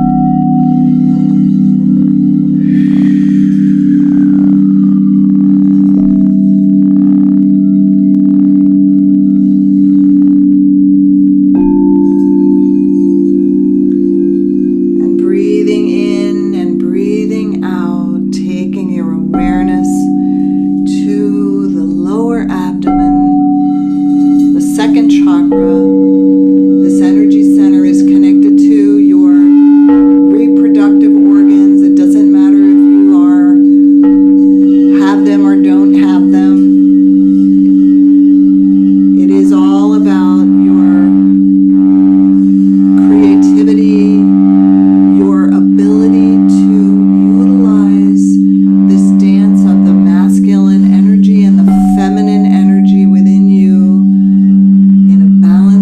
And breathing in and breathing out, taking your awareness to the lower abdomen, the second chakra. This energy center is connected to your reproductive organs. It doesn't matter if you have them or don't have them. It is all about your creativity, your ability to utilize this dance of the masculine energy and the feminine energy within you in a balanced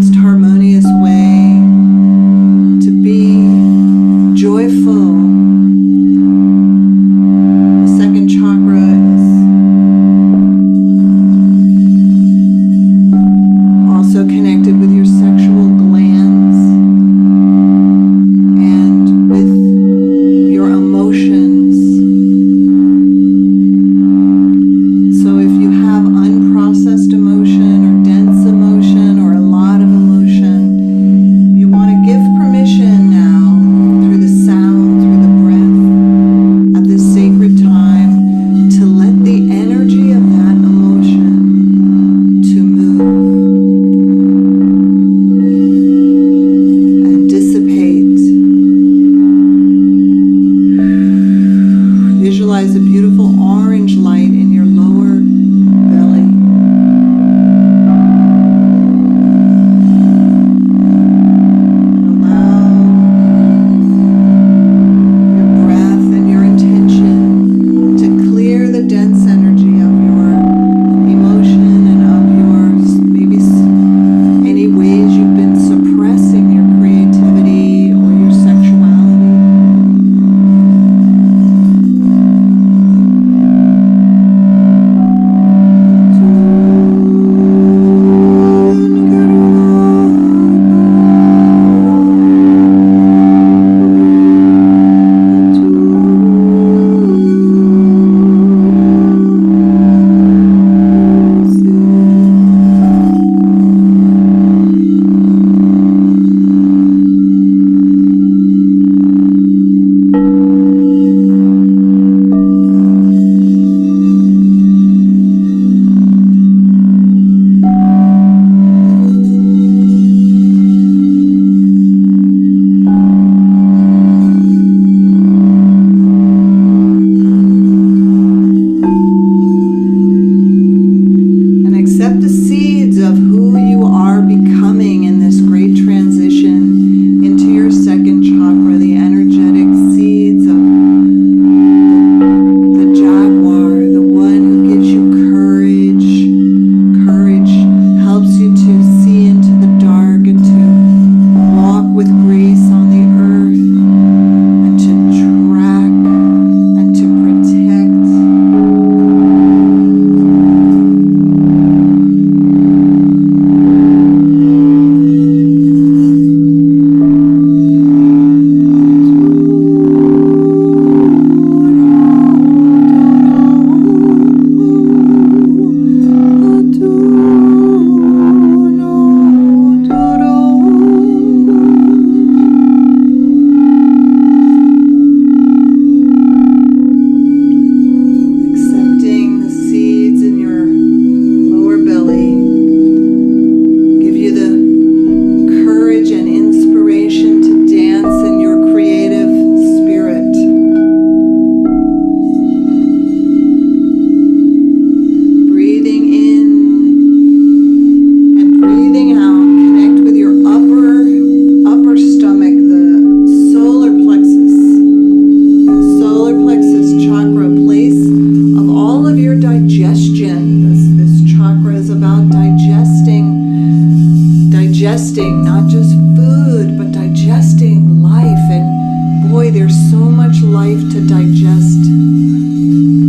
digesting not just food, but digesting life. And boy, there's so much life to digest.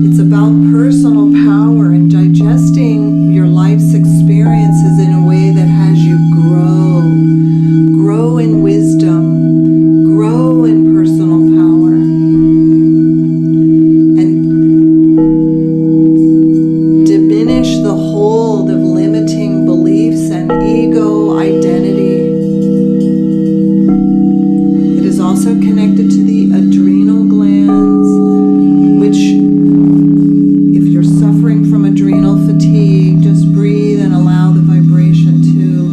It's about personal power and digesting your life's experiences in a way that has you grow. Grow in wisdom, grow in personal power, and diminish the hold of limiting beliefs and ego identity. It is also connected to the adrenal glands, which, if you're suffering from adrenal fatigue, just breathe and allow the vibration to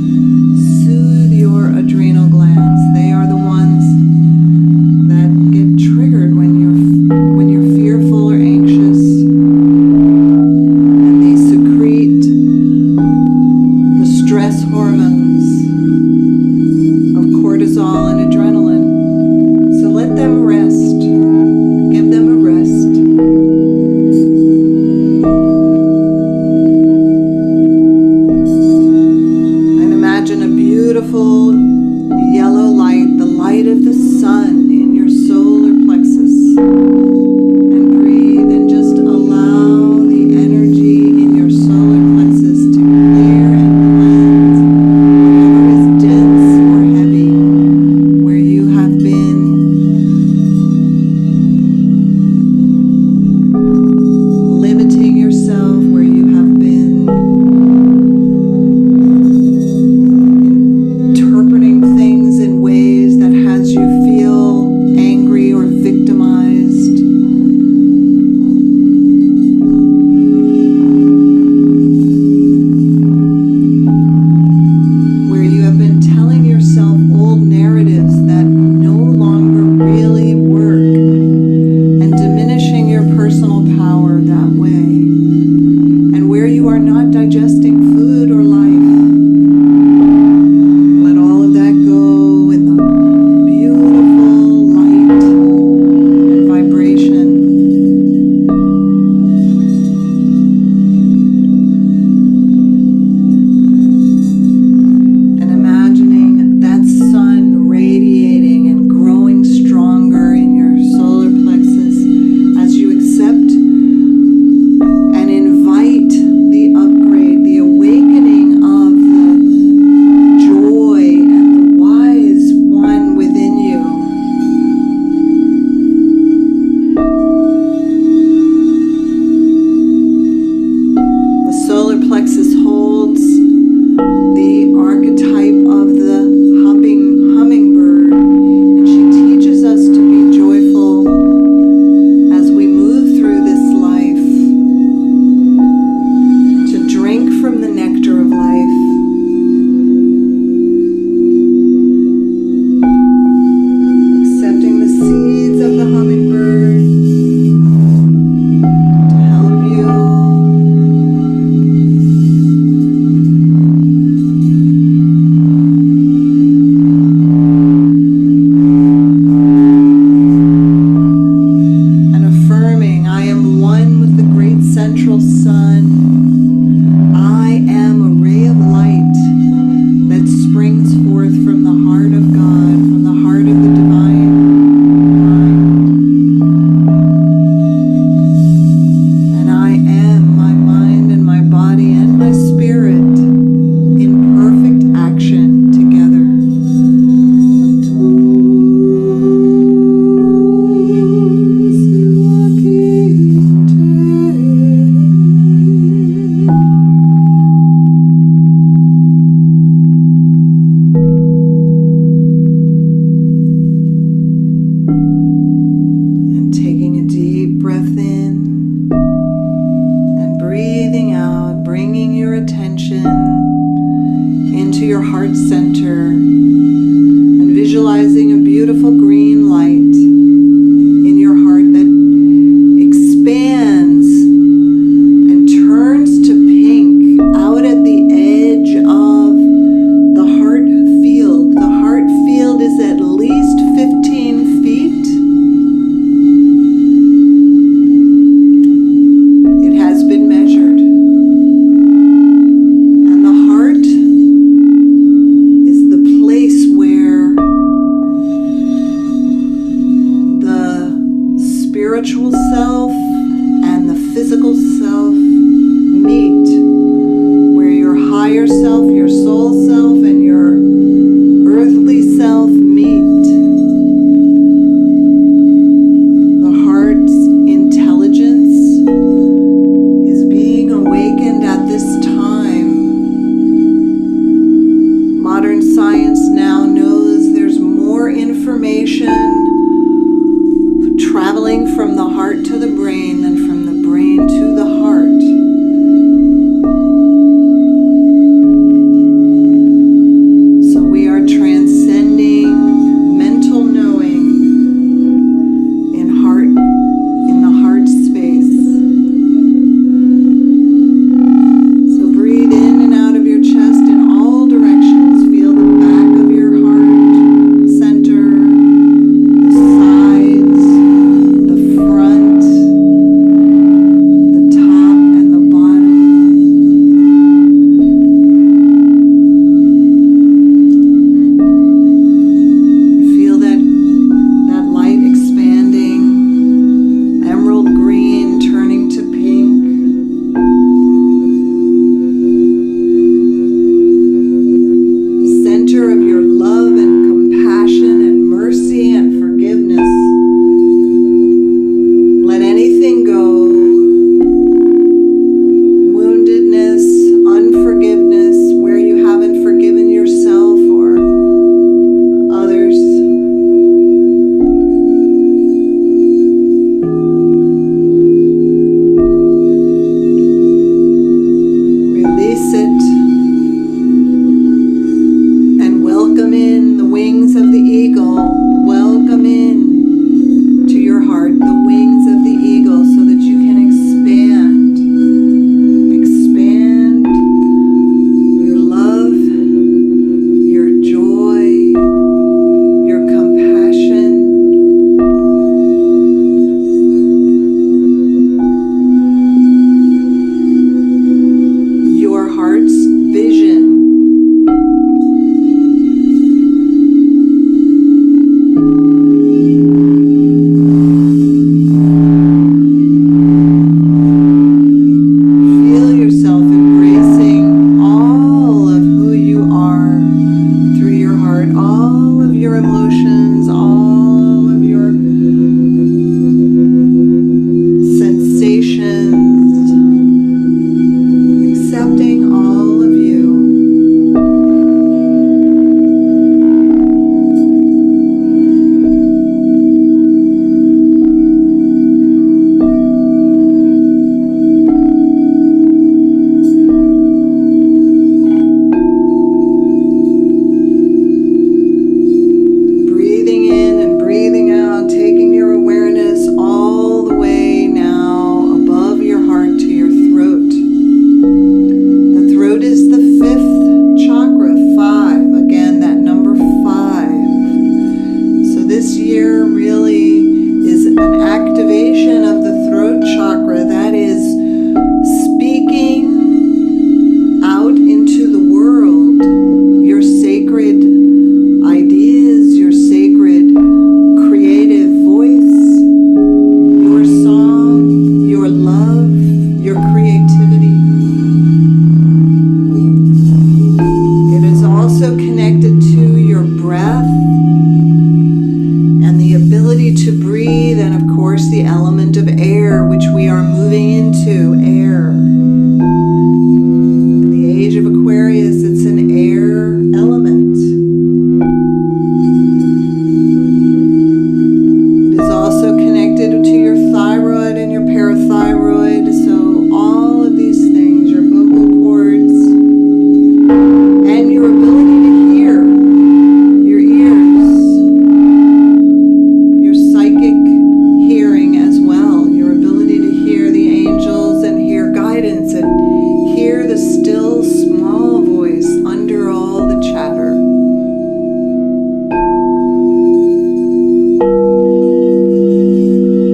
soothe your adrenal glands. They are the ones that get triggered when you're fearful or anxious, and they secrete the stress hormones of cortisol and adrenaline. So let them rest. Give them a rest. And imagine a beautiful yellow light, the light of the sun in your solar plexus. And breathe and just allow the energy in your solar plexus to clear and cleanse whatever is dense or heavy, where you have been limiting yourself, where you have been interpreting things in ways that has you feel angry or victimized. Where you have been telling yourself old narratives that no longer really work, and diminishing your personal power that way. And where you are not digesting food or life. Let all of that go in the beautiful light and vibration. And imagining that sun radiating and growing stronger in your solar plexus as you accept and invite the upgrade, the awakening of the joy and the wise one within you. The solar plexus holds the archetype of the hummingbird, and she teaches us to be joyful as we move through this life, to drink from the nectar of life, accepting the seeds of the hummingbird to help you. And affirming, I am one with the great central sun. I am a ray of light that springs forth from the heart of God, from the heart of the divine mind. And I am my mind and my body and my spirit in perfect action together. And taking a deep breath in and breathing out, bringing your attention into your heart center and visualizing a beautiful green light in your heart that expands and turns to pink out at the edge of the heart field. The heart field is at least 15 feet. It has been measured. And the heart is the Aquarius, it's an air element. It is also connected to your thyroid and your parathyroid. So all of these things, your vocal cords, and your ability to hear, your ears, your psychic hearing as well, your ability to hear the angels and hear guidance and hear the still small voice under all the chatter.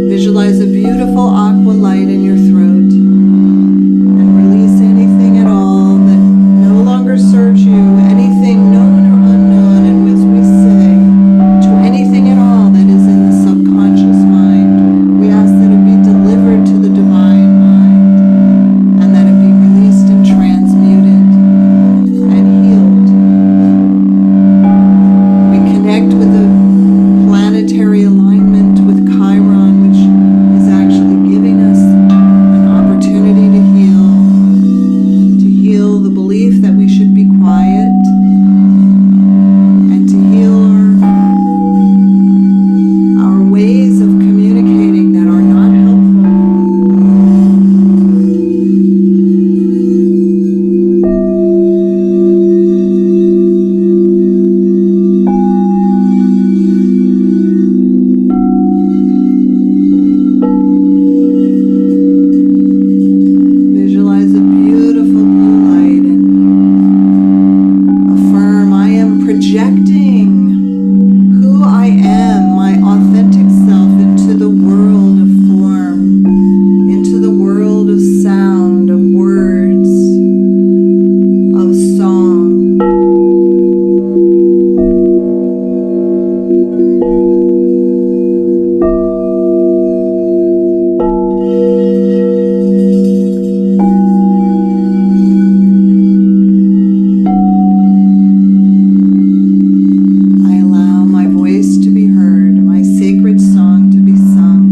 Visualize a beautiful aqua light in your throat and release anything at all that no longer serves you, anything known or unknown, and as we say, to anything at all that is in the subconscious mind, we ask that it be delivered to the divine mind and that it be released and transmuted and healed. We connect with the planetary alignment with Chiron, which is actually giving us an opportunity to heal the belief that we should be quiet, and to heal our ways of communicating that are not helpful. Visualize a beautiful blue light and affirm, I am projecting who I am, my authentic self, into the world of form, into the world of sound, of words, of song. I allow my voice to be heard, my sacred song to be sung.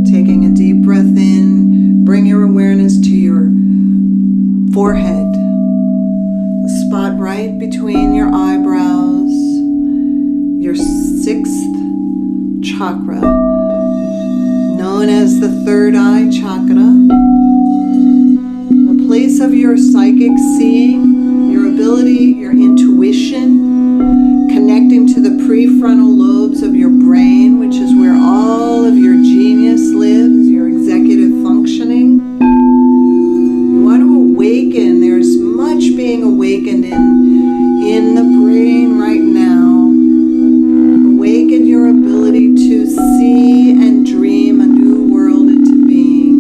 Taking a deep breath in, bring your awareness to your forehead, the spot right between your eyebrows, your sixth chakra, known as the third eye chakra, the place of your psychic seeing, your ability, your intuition, connecting to the prefrontal lobes of your brain, which is where all of your genius lives, your executive functioning. You want to awaken. There's much being awakened in the brain right now. Awaken your ability to see and dream a new world into being.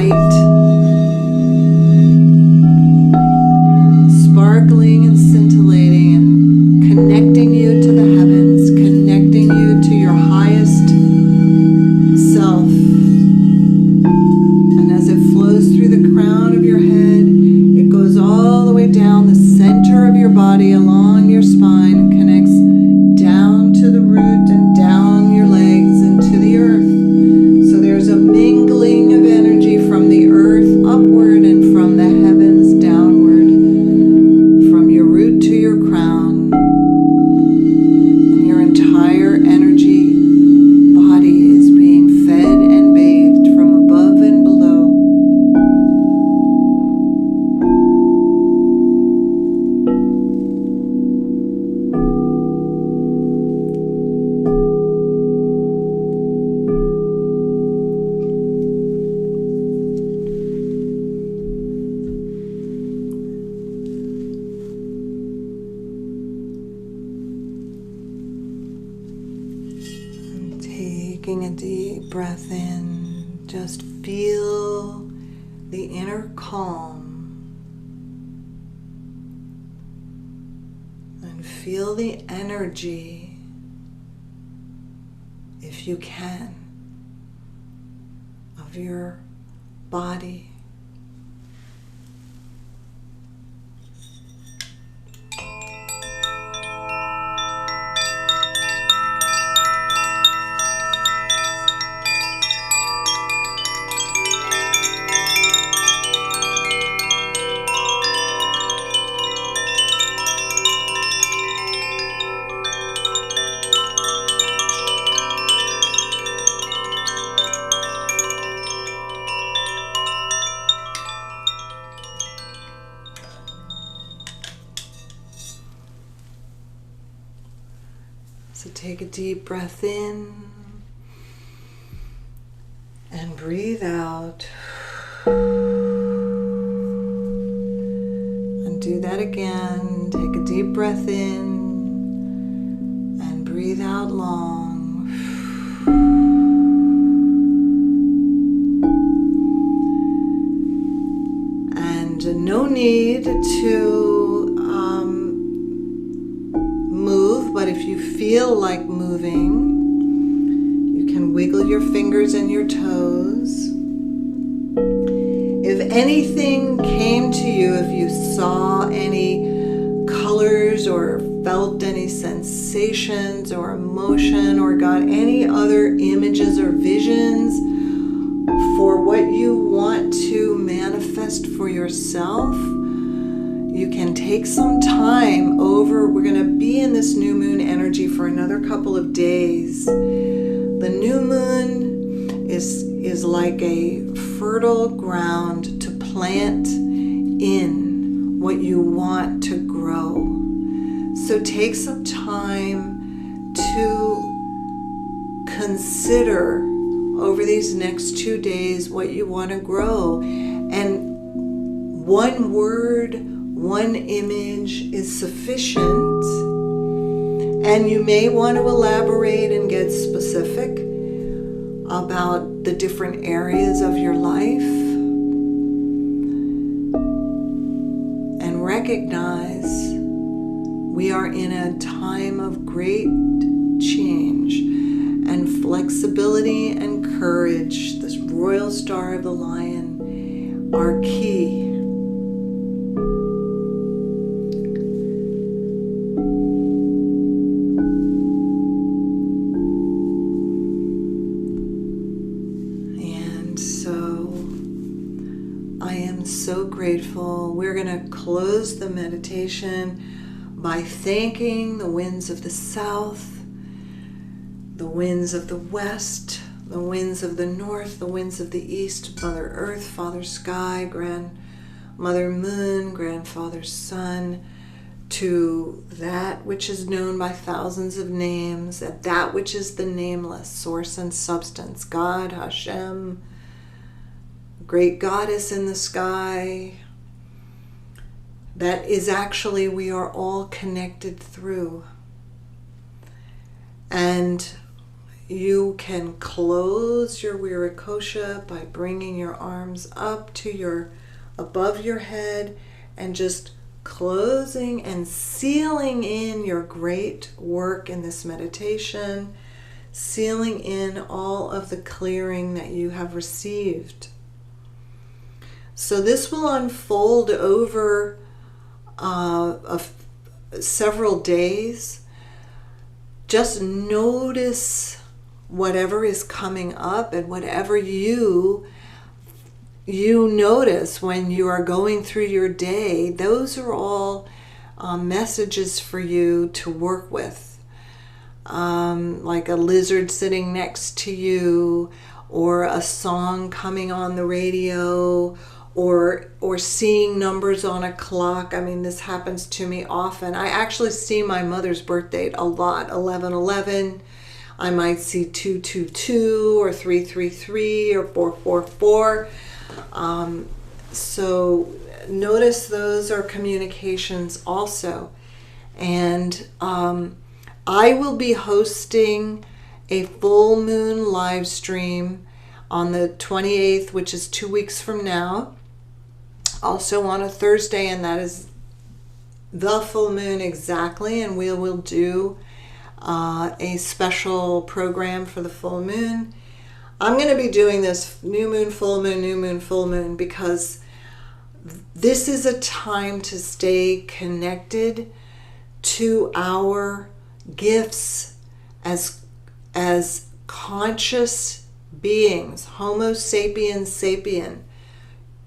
light, sparkling and scintillating and connecting you to the heavens, connecting you to your highest self. And as it flows through the crown of your head, it goes all the way down the center of your body, along your spine, connects down to the root and down your legs into the earth. So there's a mingling of energy from the earth upward and from the heavens downward, from your root to your crown. And your entire energy body is being fed and bathed from above and below. Taking a deep breath in, just feel the inner calm and feel the energy, if you can, of your body. So take a deep breath in and breathe out. And do that again. Take a deep breath in and breathe out long. And no need to move, but if you feel like moving, you can wiggle your fingers and your toes. If anything came to you, if you saw any colors or felt any sensations or emotion or got any other images or visions for what you want to manifest for yourself, you can take some time over. We're going to be in this new moon energy for another couple of days. The new moon is like a fertile ground to plant in what you want to grow. So take some time to consider over these next 2 days what you want to grow. And one word, one image is sufficient, and you may want to elaborate and get specific about the different areas of your life, and recognize we are in a time of great change, and flexibility and courage, this royal star of the lion, are key. So grateful. We're going to close the meditation by thanking the winds of the south, the winds of the west, the winds of the north, the winds of the east, Mother Earth, Father Sky, Grandmother Moon, Grandfather Sun, to that which is known by thousands of names, that which is the nameless, source and substance, God, Hashem, great goddess in the sky. That is actually, we are all connected through. And you can close your Virikosha by bringing your arms up to above your head and just closing and sealing in your great work in this meditation, sealing in all of the clearing that you have received. So this will unfold over several days. Just notice whatever is coming up and whatever you notice when you are going through your day. Those are all messages for you to work with. Like a lizard sitting next to you, or a song coming on the radio, or seeing numbers on a clock. I mean, this happens to me often. I actually see my mother's birth date a lot, 1111. I might see 222 or 333 or 444. So notice those are communications also. And I will be hosting a full moon live stream on the 28th, which is 2 weeks from now. Also on a Thursday, and that is the full moon exactly. And we will do a special program for the full moon. I'm going to be doing this new moon, full moon, new moon, full moon, because this is a time to stay connected to our gifts as conscious beings, Homo sapiens sapien.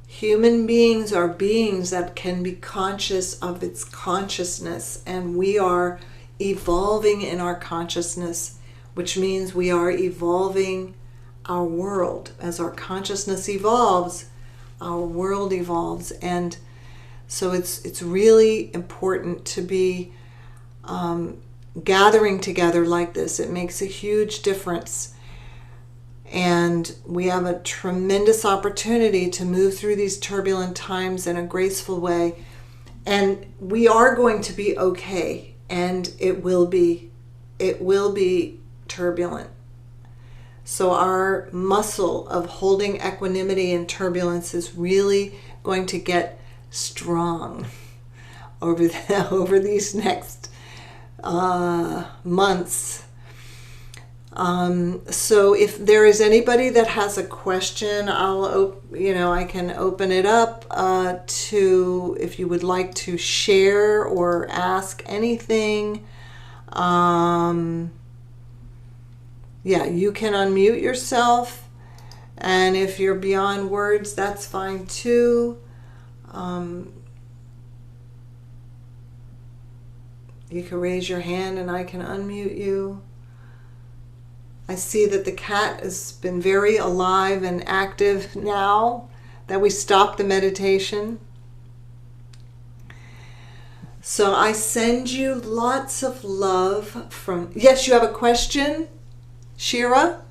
Human beings are beings that can be conscious of its consciousness, and we are evolving in our consciousness, which means we are evolving our world. As our consciousness evolves, our world evolves. And so it's really important to be gathering together like this. It makes a huge difference. And we have a tremendous opportunity to move through these turbulent times in a graceful way. And we are going to be okay. And it will be turbulent. So our muscle of holding equanimity in turbulence is really going to get strong over these next months. So if there is anybody that has a question, I can open it up to, if you would like to share or ask anything. You can unmute yourself, and if you're beyond words, that's fine too. You can raise your hand and I can unmute you. I see that the cat has been very alive and active now that we stopped the meditation. So I send you lots of love from... Yes, you have a question, Shira?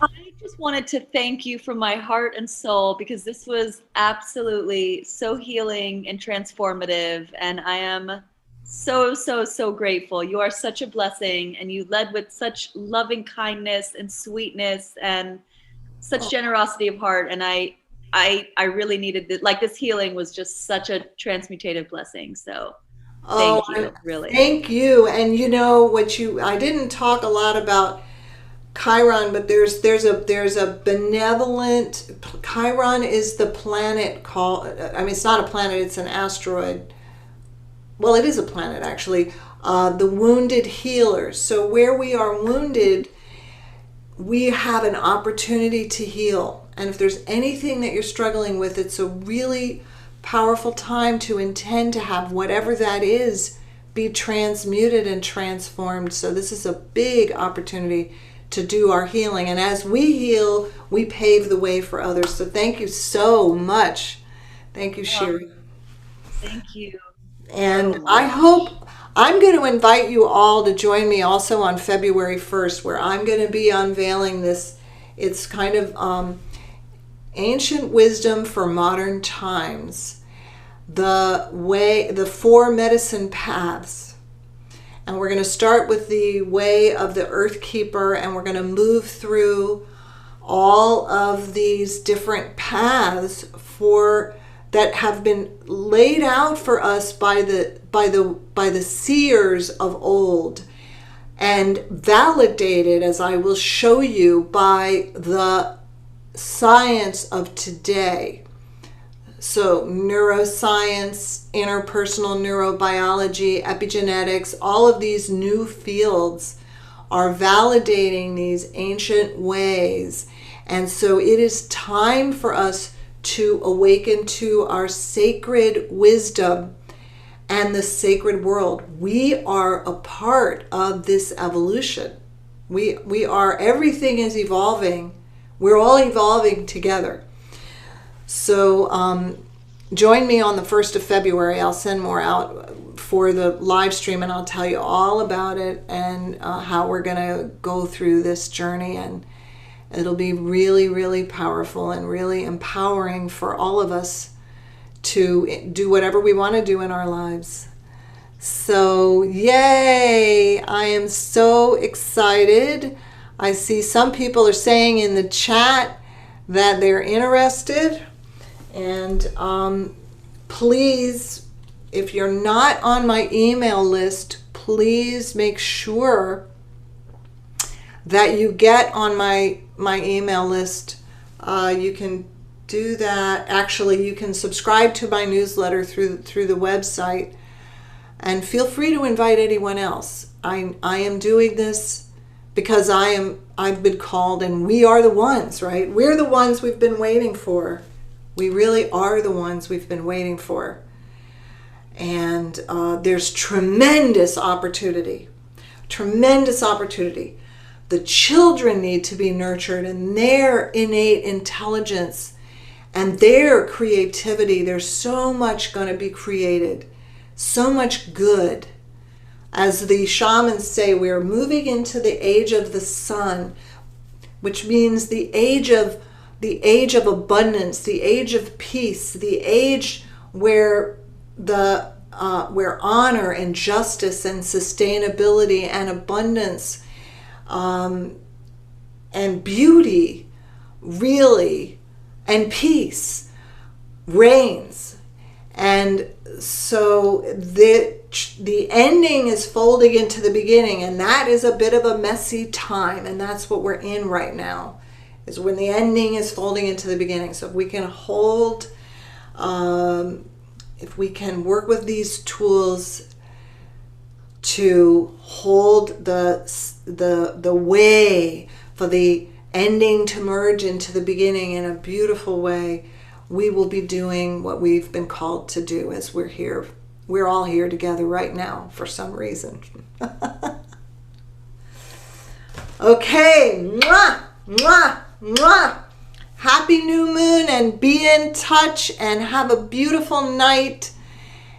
I just wanted to thank you from my heart and soul, because this was absolutely so healing and transformative, and I am so grateful. You are such a blessing, and you led with such loving kindness and sweetness and such generosity of heart, and I really needed it. Like, this healing was just such a transmutative blessing. So thank you, really. Thank you. And you know I didn't talk a lot about Chiron, but there's a benevolent... Chiron is the planet called... it's not a planet, it's an asteroid. Well, it is a planet, actually. The wounded healers. So where we are wounded, we have an opportunity to heal. And if there's anything that you're struggling with, it's a really powerful time to intend to have whatever that is be transmuted and transformed. So this is a big opportunity to do our healing. And as we heal, we pave the way for others. So thank you so much. Thank you, Shira. Thank you. And I hope... I'm going to invite you all to join me also on February 1st, where I'm going to be unveiling this. It's kind of ancient wisdom for modern times. The 4 medicine paths. And we're going to start with the way of the Earth Keeper, and we're going to move through all of these different paths that have been laid out for us by the seers of old, and validated, as I will show you, by the science of today. So neuroscience, interpersonal neurobiology, epigenetics, all of these new fields are validating these ancient ways. And so it is time for us to awaken to our sacred wisdom and the sacred world. We are a part of this evolution. We are, everything is evolving. We're all evolving together. So join me on the 1st of February. I'll send more out for the live stream, and I'll tell you all about it and how we're going to go through this journey. And it'll be really, really powerful and really empowering for all of us to do whatever we want to do in our lives. So, yay! I am so excited. I see some people are saying in the chat that they're interested. And please, if you're not on my email list, please make sure that you get on my email list. You can do that. Actually, you can subscribe to my newsletter through the website, and feel free to invite anyone else. I am doing this because I've been called, and we are the ones, right? We're the ones we've been waiting for. We really are the ones we've been waiting for. And there's tremendous opportunity. Tremendous opportunity. The children need to be nurtured, and their innate intelligence and their creativity. There's so much going to be created. So much good. As the shamans say, we're moving into the age of the sun, which means the age of abundance, the age of peace, the age where where honor and justice and sustainability and abundance and beauty really, and peace reigns. And so the ending is folding into the beginning, and that is a bit of a messy time, and that's what we're in right now, is when the ending is folding into the beginning. So if we can hold, if we can work with these tools to hold the way for the ending to merge into the beginning in a beautiful way, we will be doing what we've been called to do as we're here. We're all here together right now for some reason. Okay. Mwah, mwah, mwah. Happy new moon, and be in touch, and have a beautiful night,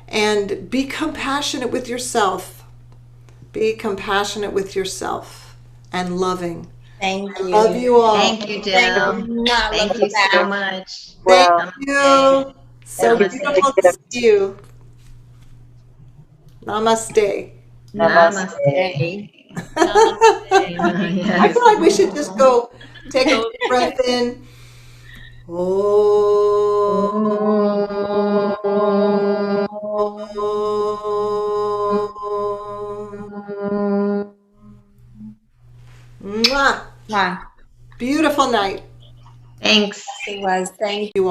and be compassionate with yourself. Be compassionate with yourself and loving. Thank you. I love you all. Thank you, Jill. Thank you so much. Thank you. So Namaste. beautiful to see you. Namaste. Namaste. I feel like we should just go take a deep breath in. Mwah. Wow. Beautiful night. Thanks. It was. Thank you. You all.